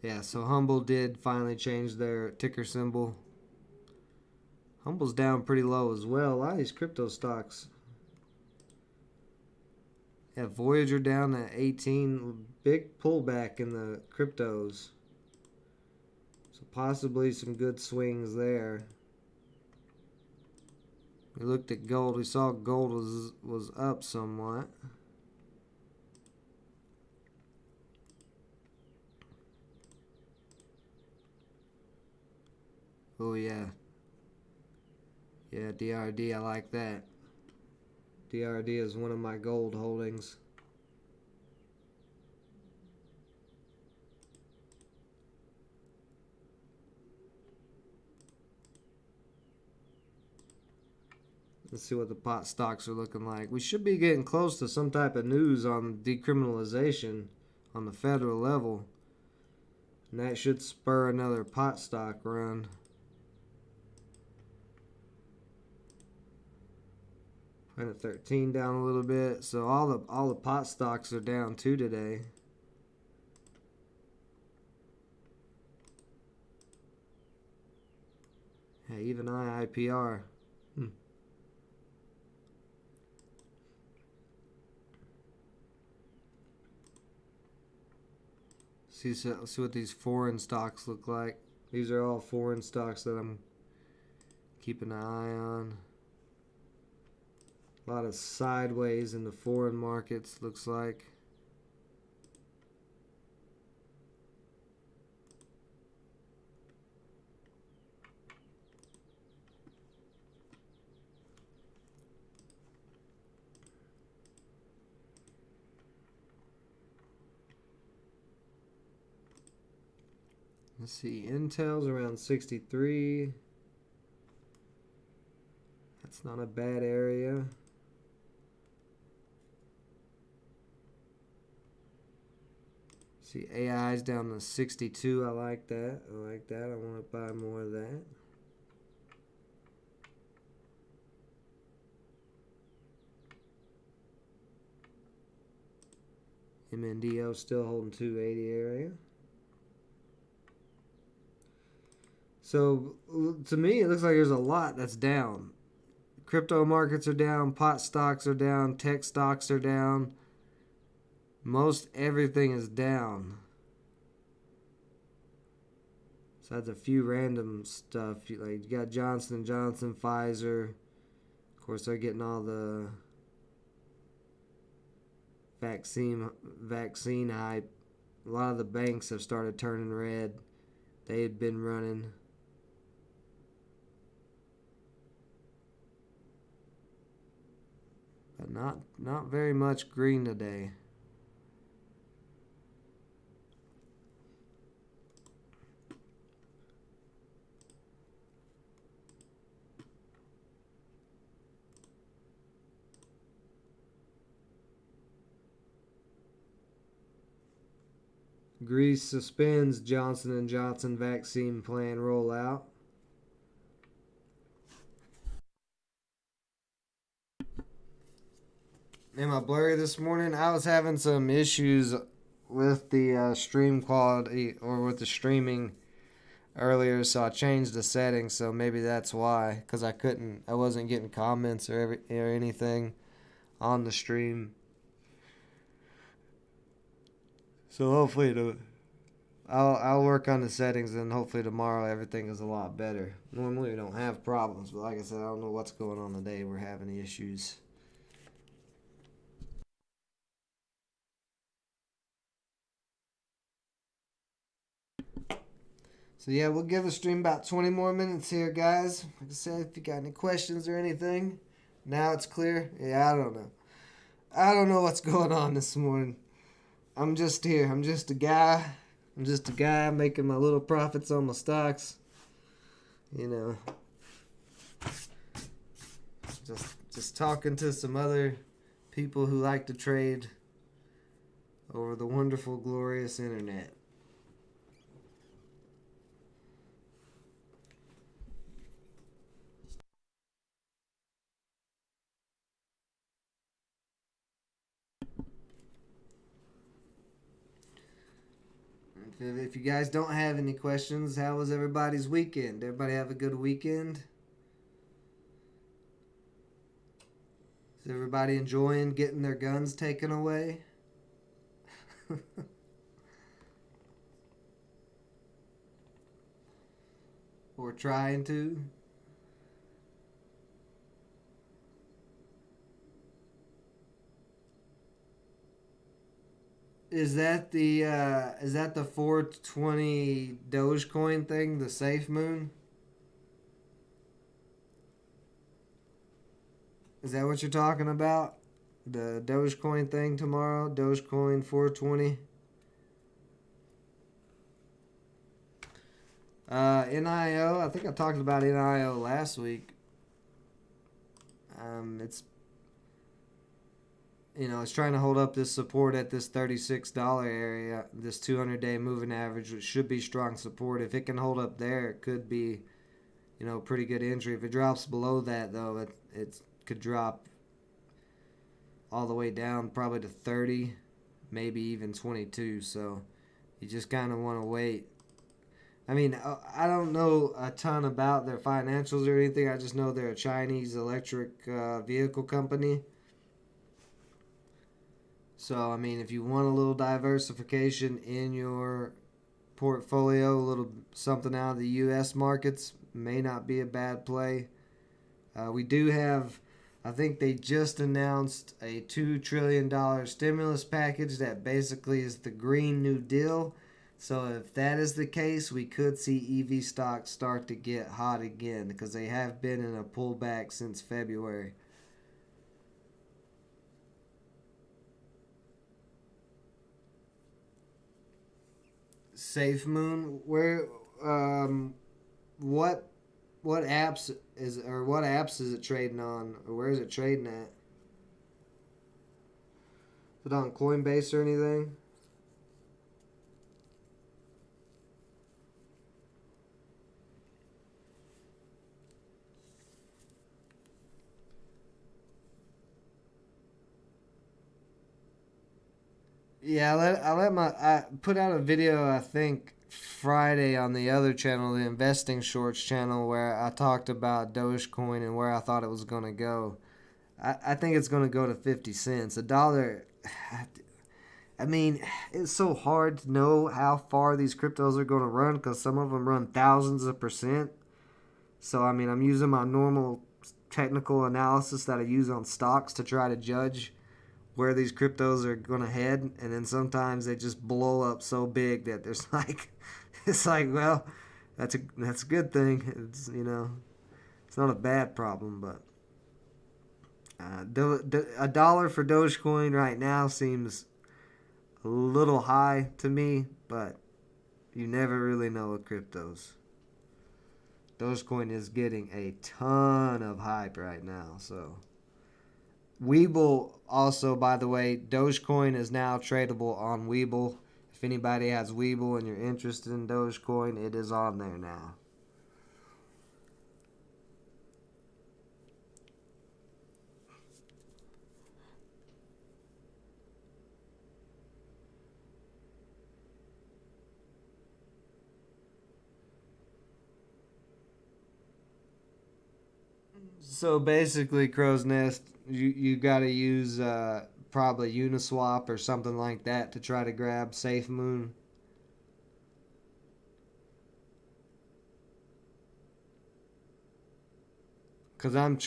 Yeah, so Humble did finally change their ticker symbol. Humble's down pretty low as well. A lot of these crypto stocks. Yeah, Voyager down at 18. Big pullback in the cryptos. So possibly some good swings there. We looked at gold. We saw gold was up somewhat. Oh yeah. Yeah, DRD, I like that. DRD is one of my gold holdings. Let's see what the pot stocks are looking like. We should be getting close to some type of news on decriminalization on the federal level. And that should spur another pot stock run. Planet 13 down a little bit. So all the pot stocks are down too today. Yeah, even IIPR. Let's see what these foreign stocks look like. These are all foreign stocks that I'm keeping an eye on. A lot of sideways in the foreign markets, looks like. Let's see, Intel's around 63. That's not a bad area. See, AI's down to 62. I like that. I want to buy more of that. MNDO still holding 280 area. So to me, it looks like there's a lot that's down. Crypto markets are down, pot stocks are down, tech stocks are down. Most everything is down. Besides a few random stuff, like you got Johnson & Johnson, Pfizer. Of course, they're getting all the vaccine hype. A lot of the banks have started turning red. They had been running. But not very much green today. Greece suspends Johnson & Johnson vaccine plan rollout. Am I blurry this morning? I was having some issues with the stream quality or with the streaming earlier, so I changed the settings. So maybe that's why, because I wasn't getting comments or anything on the stream. So hopefully I'll work on the settings, and hopefully tomorrow everything is a lot better. Normally we don't have problems, but like I said, I don't know what's going on today. We're having issues. So yeah, we'll give the stream about 20 more minutes here, guys. Like I said, if you got any questions or anything, now it's clear. Yeah, I don't know. I don't know what's going on this morning. I'm just here. I'm just a guy. I'm just a guy making my little profits on my stocks. You know, just talking to some other people who like to trade over the wonderful, glorious internet. If you guys don't have any questions, how was everybody's weekend? Everybody have a good weekend? Is everybody enjoying getting their guns taken away? Or trying to? Is that the 420 Dogecoin thing, the Safe Moon? Is that what you're talking about? The Dogecoin thing tomorrow? Dogecoin 420? NIO, I think I talked about NIO last week. It's it's trying to hold up this support at this $36 area, this 200-day moving average, which should be strong support. If it can hold up there, it could be, pretty good entry. If it drops below that, though, it could drop all the way down probably to 30, maybe even 22. So you just kind of want to wait. I mean, I don't know a ton about their financials or anything. I just know they're a Chinese electric vehicle company. So, I mean, if you want a little diversification in your portfolio, a little something out of the U.S. markets, may not be a bad play. We do have, I think they just announced a $2 trillion stimulus package that basically is the Green New Deal. So if that is the case, we could see EV stocks start to get hot again because they have been in a pullback since February. Safe Moon, where what apps is it trading on, or where is it trading at? Is it on Coinbase or anything? Yeah, I put out a video, I think Friday, on the other channel, the Investing Shorts channel, where I talked about Dogecoin and where I thought it was gonna go. I think it's gonna go to 50 cents. A dollar. I mean, it's so hard to know how far these cryptos are gonna run because some of them run thousands of percent. So I mean, I'm using my normal technical analysis that I use on stocks to try to judge where these cryptos are going to head, and then sometimes they just blow up so big that there's like it's like, well, that's a good thing. It's it's not a bad problem, but a dollar for Dogecoin right now seems a little high to me, but you never really know with cryptos. Dogecoin is getting a ton of hype right now, so Webull also, by the way, Dogecoin is now tradable on Webull. If anybody has Webull and you're interested in Dogecoin, it is on there now. So basically, Crow's Nest, you got to use probably Uniswap or something like that to try to grab SafeMoon. Cause I'm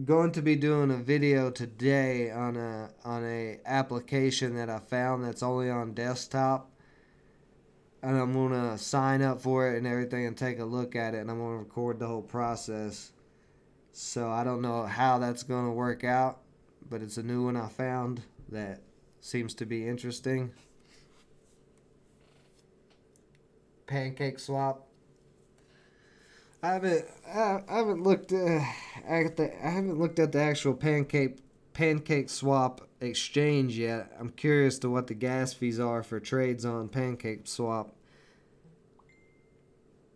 going to be doing a video today on a application that I found that's only on desktop, and I'm gonna sign up for it and everything and take a look at it, and I'm gonna record the whole process. So I don't know how that's gonna work out, but it's a new one I found that seems to be interesting. Pancake Swap. I haven't looked at the actual Pancake Swap exchange yet. I'm curious to what the gas fees are for trades on Pancake Swap.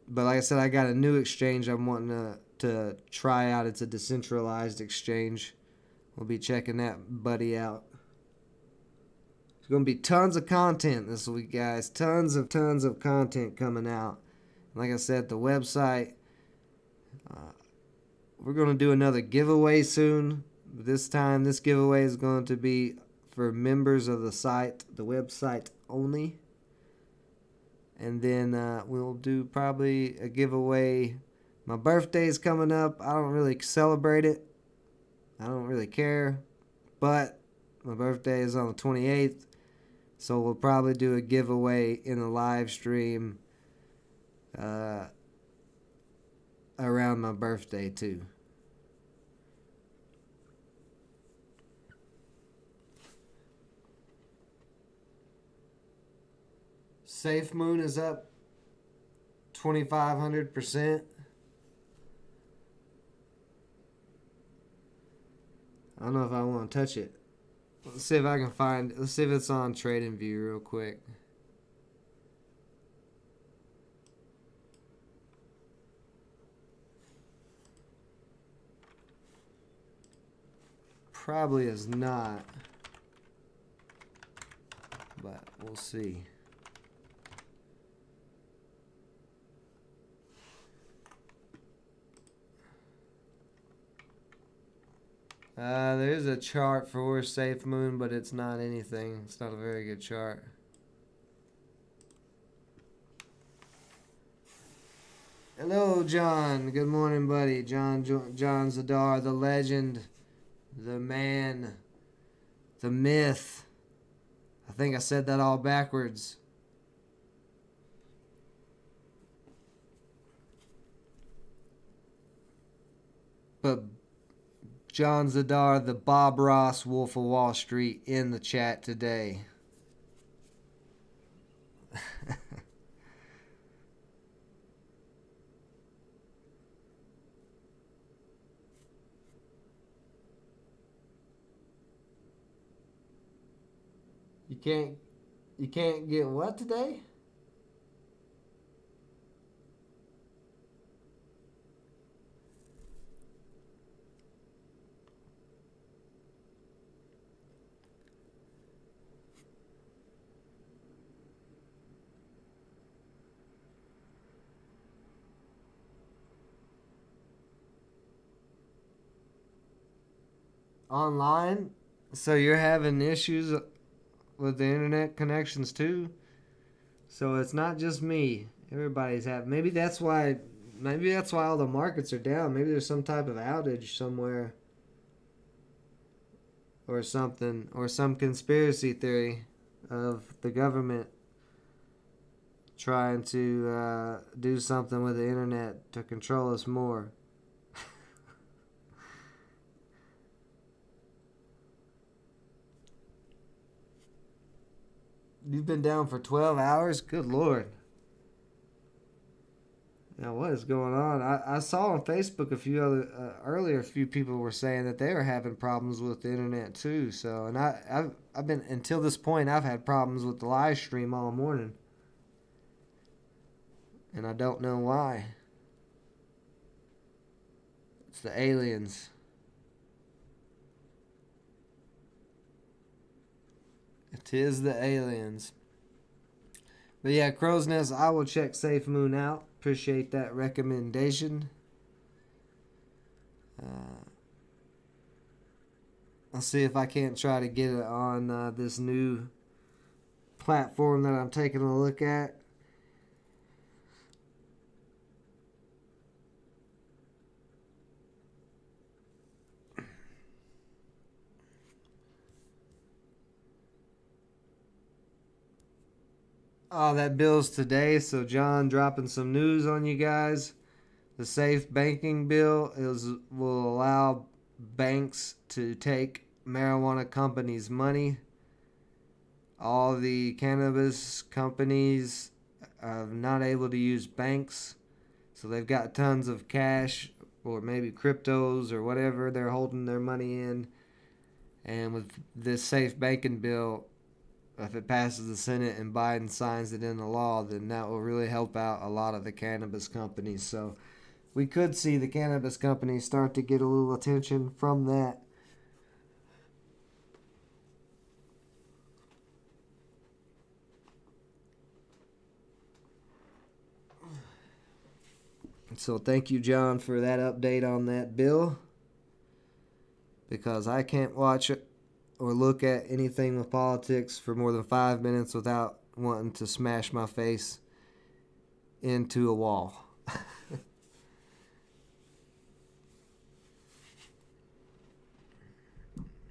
But like I said, I got a new exchange I'm wanting to try out. It's a decentralized exchange. We'll be checking that buddy out. There's going to be tons of content this week, guys. Tons of content coming out. Like I said, the website. We're going to do another giveaway soon. This time, this giveaway is going to be for members of the site, the website only. And then we'll do probably a giveaway. My birthday's coming up. I don't really celebrate it. I don't really care. But my birthday is on the 28th. So we'll probably do a giveaway in a live stream around my birthday too. SafeMoon is up 2,500%. I don't know if I want to touch it. Let's see if I can find. Let's see if it's on TradingView real quick. Probably is not, but we'll see. There's a chart for SafeMoon, but it's not anything. It's not a very good chart. Hello, John. Good morning, buddy. John Zadar, the legend, the man, the myth. I think I said that all backwards. But John Zadar, the Bob Ross, Wolf of Wall Street, in the chat today. You can't get what today? Online? So you're having issues with the internet connections too? So it's not just me. Everybody's having. Maybe that's why all the markets are down. Maybe there's some type of outage somewhere or something, or some conspiracy theory of the government trying to do something with the internet to control us more. You've been down for 12 hours? Good Lord. Now, what is going on? I saw on Facebook earlier a few people were saying that they were having problems with the internet too. So, and I've been, until this point, I've had problems with the live stream all morning. And I don't know why. It's the aliens. It is the aliens. But yeah, Crow's Nest, I will check SafeMoon out. Appreciate that recommendation. I'll see if I can't try to get it on this new platform that I'm taking a look at. Oh, that bill's today, so John dropping some news on you guys. The safe banking bill will allow banks to take marijuana companies' money. All the cannabis companies are not able to use banks, so they've got tons of cash or maybe cryptos or whatever they're holding their money in. And with this safe banking bill, if it passes the Senate and Biden signs it into law, then that will really help out a lot of the cannabis companies. So we could see the cannabis companies start to get a little attention from that. So thank you, John, for that update on that bill, because I can't watch it or look at anything with politics for more than 5 minutes without wanting to smash my face into a wall.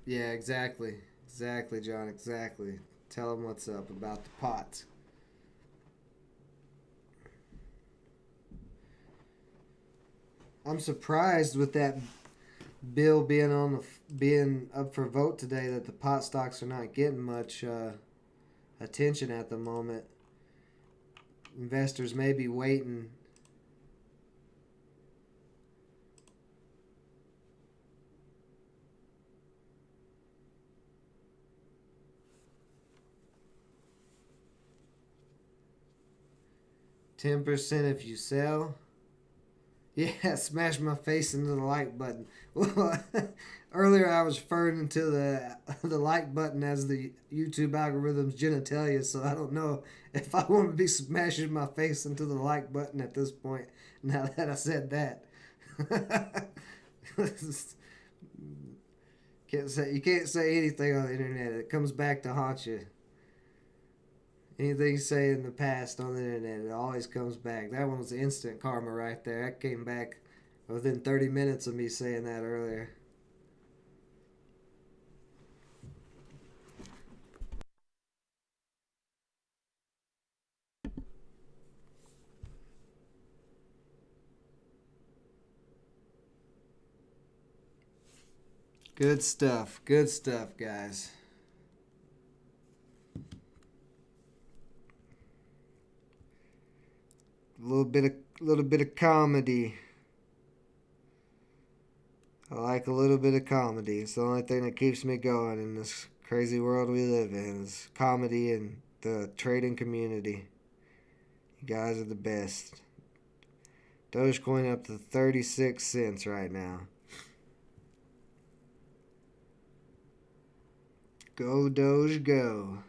Yeah, exactly. Exactly, John, exactly. Tell them what's up about the pot. I'm surprised with that bill being up for vote today that the pot stocks are not getting much attention at the moment. Investors may be waiting. 10% if you sell. Yeah, smash my face into the like button. Well, earlier I was referring to the like button as the YouTube algorithm's genitalia, so I don't know if I want to be smashing my face into the like button at this point. Now that I said that, you can't say anything on the internet. It comes back to haunt you. Anything you say in the past on the internet, it always comes back. That one was instant karma right there. That came back within 30 minutes of me saying that earlier. Good stuff. Good stuff, guys. A little bit of comedy. I like a little bit of comedy. It's the only thing that keeps me going in this crazy world we live in is comedy and the trading community. You guys are the best. Dogecoin up to 36 cents right now. Go Doge go.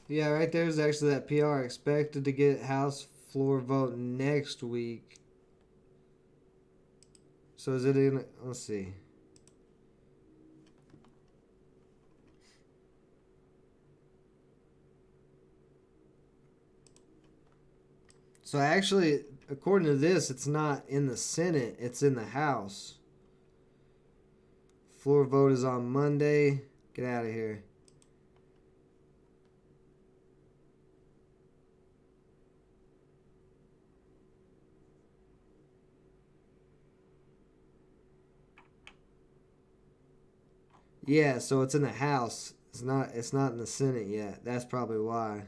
Yeah, right there's actually that PR expected to get House floor vote next week. So is it in? Let's see. So actually, according to this, it's not in the Senate, it's in the House. Floor vote is on Monday. Get out of here. Yeah, so it's in the House. It's not in the Senate yet. That's probably why.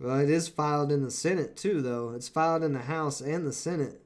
Well, it is filed in the Senate too, though. It's filed in the House and the Senate.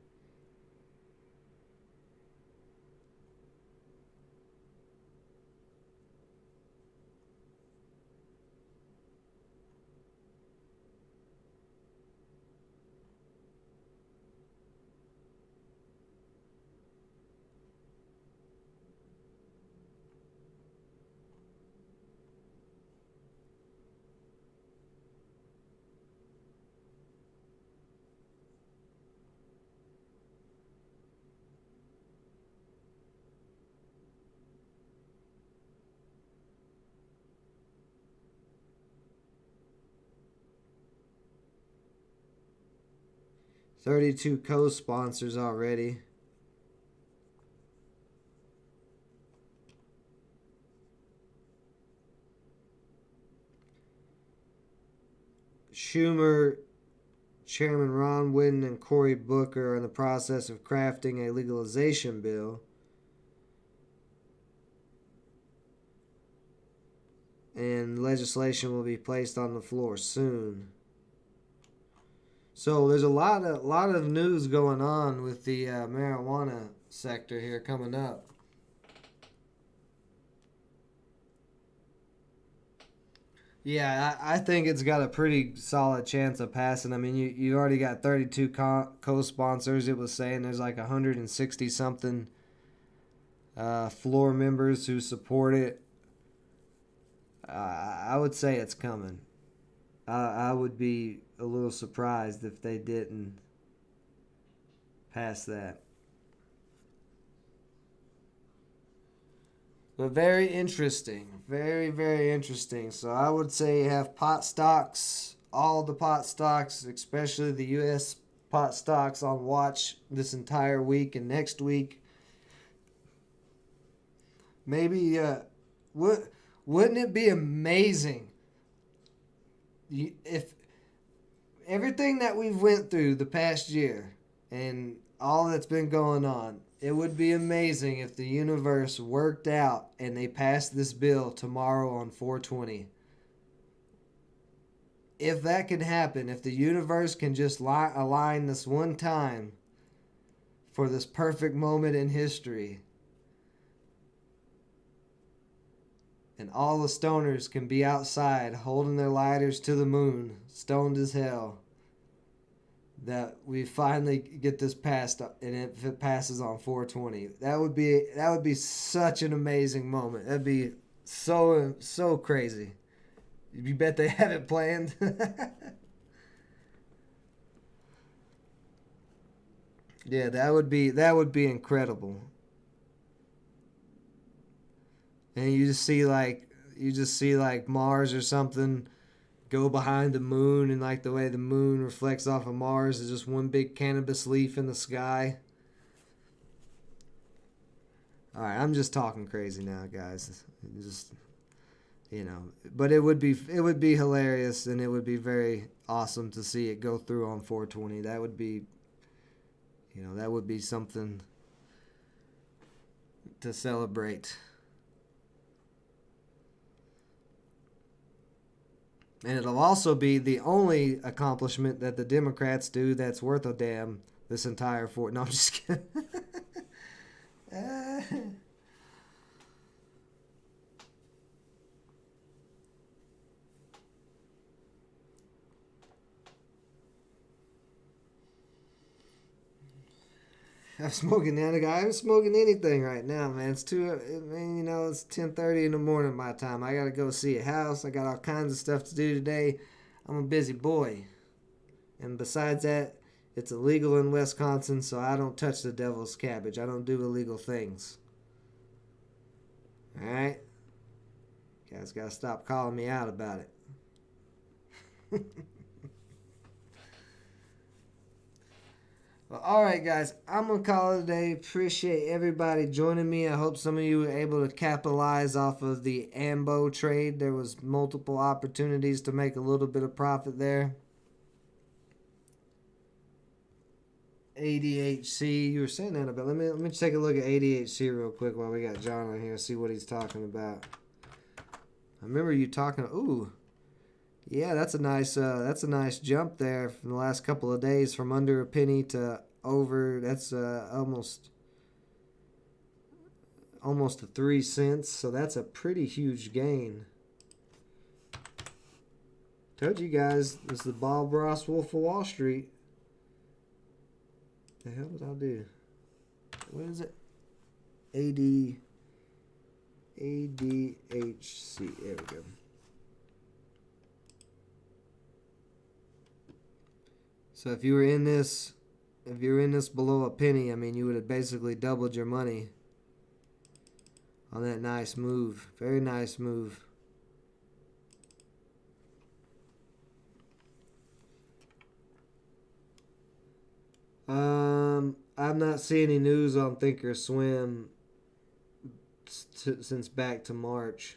$32 co-sponsors already. Schumer, Chairman Ron Wyden, and Cory Booker are in the process of crafting a legalization bill. And legislation will be placed on the floor soon. So there's a lot of news going on with the marijuana sector here coming up. Yeah, I think it's got a pretty solid chance of passing. I mean, you already got 32 co-sponsors. It was saying there's like 160 something floor members who support it. I would say it's coming. I would be a little surprised if they didn't pass that. But very interesting. Very, very interesting. So I would say have pot stocks, all the pot stocks, especially the U.S. pot stocks, on watch this entire week and next week. Maybe, wouldn't it be amazing if everything that we've went through the past year and all that's been going on, it would be amazing if the universe worked out and they passed this bill tomorrow on 420. If that could happen, if the universe can just align this one time for this perfect moment in history, and all the stoners can be outside holding their lighters to the moon, stoned as hell, that we finally get this passed, and if it passes on 420, that would be such an amazing moment. That'd be so crazy. You bet they have it planned. Yeah, that would be incredible. And you just see like Mars or something go behind the moon, and like the way the moon reflects off of Mars is just one big cannabis leaf in the sky. All right, I'm just talking crazy now, guys. Just, but it would be hilarious, and it would be very awesome to see it go through on 420. That would be something to celebrate. And it'll also be the only accomplishment that the Democrats do that's worth a damn this entire fort. No, I'm just kidding. I'm smoking now, guy. I'm smoking anything right now, man. It's it's 10:30 in the morning my time. I gotta go see a house. I got all kinds of stuff to do today. I'm a busy boy. And besides that, it's illegal in Wisconsin, so I don't touch the devil's cabbage. I don't do illegal things. Alright? You guys gotta stop calling me out about it. Well, alright, guys. I'm going to call it a day. Appreciate everybody joining me. I hope some of you were able to capitalize off of the AMBO trade. There was multiple opportunities to make a little bit of profit there. ADHC. You were saying that about. Let me take a look at ADHC real quick while we got John on here. See what he's talking about. I remember you talking. Ooh. Yeah, that's a nice jump there from the last couple of days from under a penny to over. That's almost to 3 cents. So that's a pretty huge gain. Told you guys, this is the Bob Ross Wolf of Wall Street. The hell did I do? What is it? ADHC. There we go. So if you were in this below a penny, I mean, you would have basically doubled your money on that nice move. Very nice move. I've not seen any news on Thinkorswim since back to March.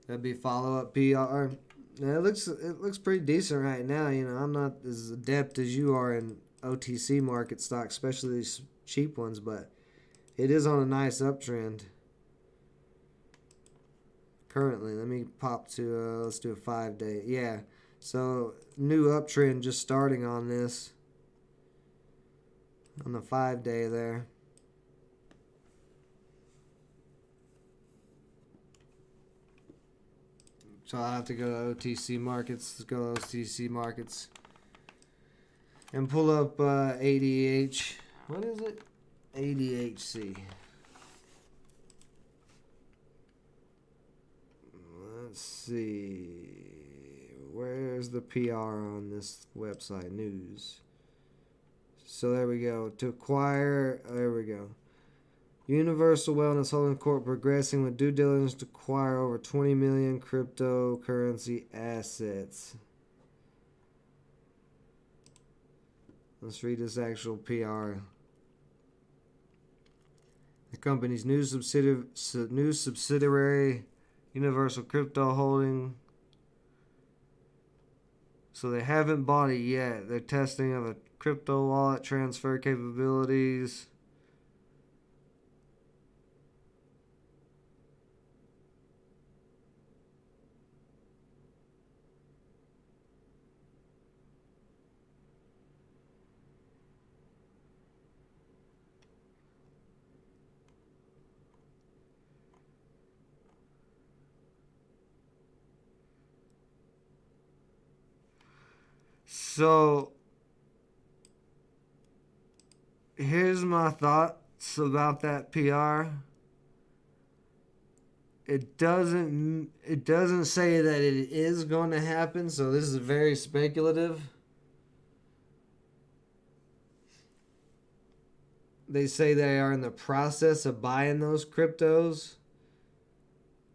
That'd be follow-up PR. Yeah, it looks pretty decent right now. You know, I'm not as adept as you are in OTC market stocks, especially these cheap ones, but it is on a nice uptrend currently. Let me pop to let's do a 5-day. Yeah, so new uptrend just starting on this on the 5-day there. So I'll have to go to OTC markets. Let's go to OTC markets and pull up ADH. What is it? ADHC. Let's see. Where's the PR on this website? News. So there we go. To acquire. There we go. Universal Wellness Holding Corp progressing with due diligence to acquire over 20 million cryptocurrency assets. Let's read this actual PR. The company's new subsidiary, Universal Crypto Holding. So they haven't bought it yet. They're testing of a crypto wallet transfer capabilities. So, here's my thoughts about that PR. It doesn't say that it is going to happen, so this is very speculative. They say they are in the process of buying those cryptos.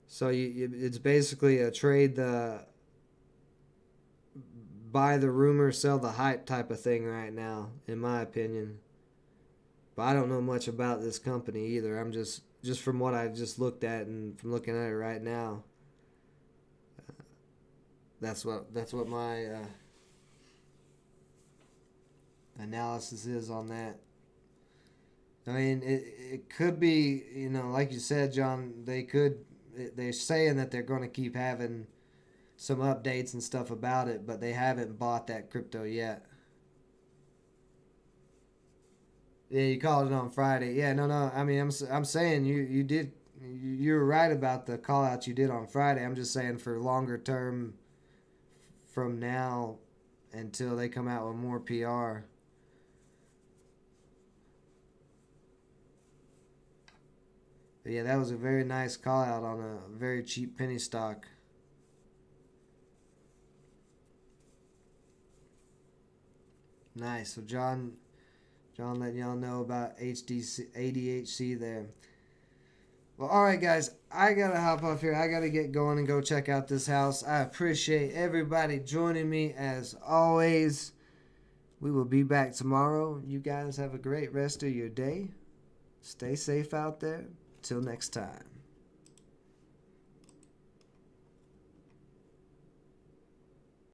So it's basically a trade buy the rumor, sell the hype type of thing right now, in my opinion. But I don't know much about this company either. I'm just from what I just looked at and from looking at it right now. That's what my analysis is on that. I mean, it could be, you know, like you said, John. They're saying that they're going to keep having some updates and stuff about it, but they haven't bought that crypto yet. Yeah, you called it on Friday. Yeah, no. I mean, I'm saying you were right about the call out you did on Friday. I'm just saying for longer term, from now until they come out with more PR. But yeah, that was a very nice call out on a very cheap penny stock. Nice. So John letting y'all know about ADHC there. Well, all right, guys. I got to hop off here. I got to get going and go check out this house. I appreciate everybody joining me as always. We will be back tomorrow. You guys have a great rest of your day. Stay safe out there. Till next time.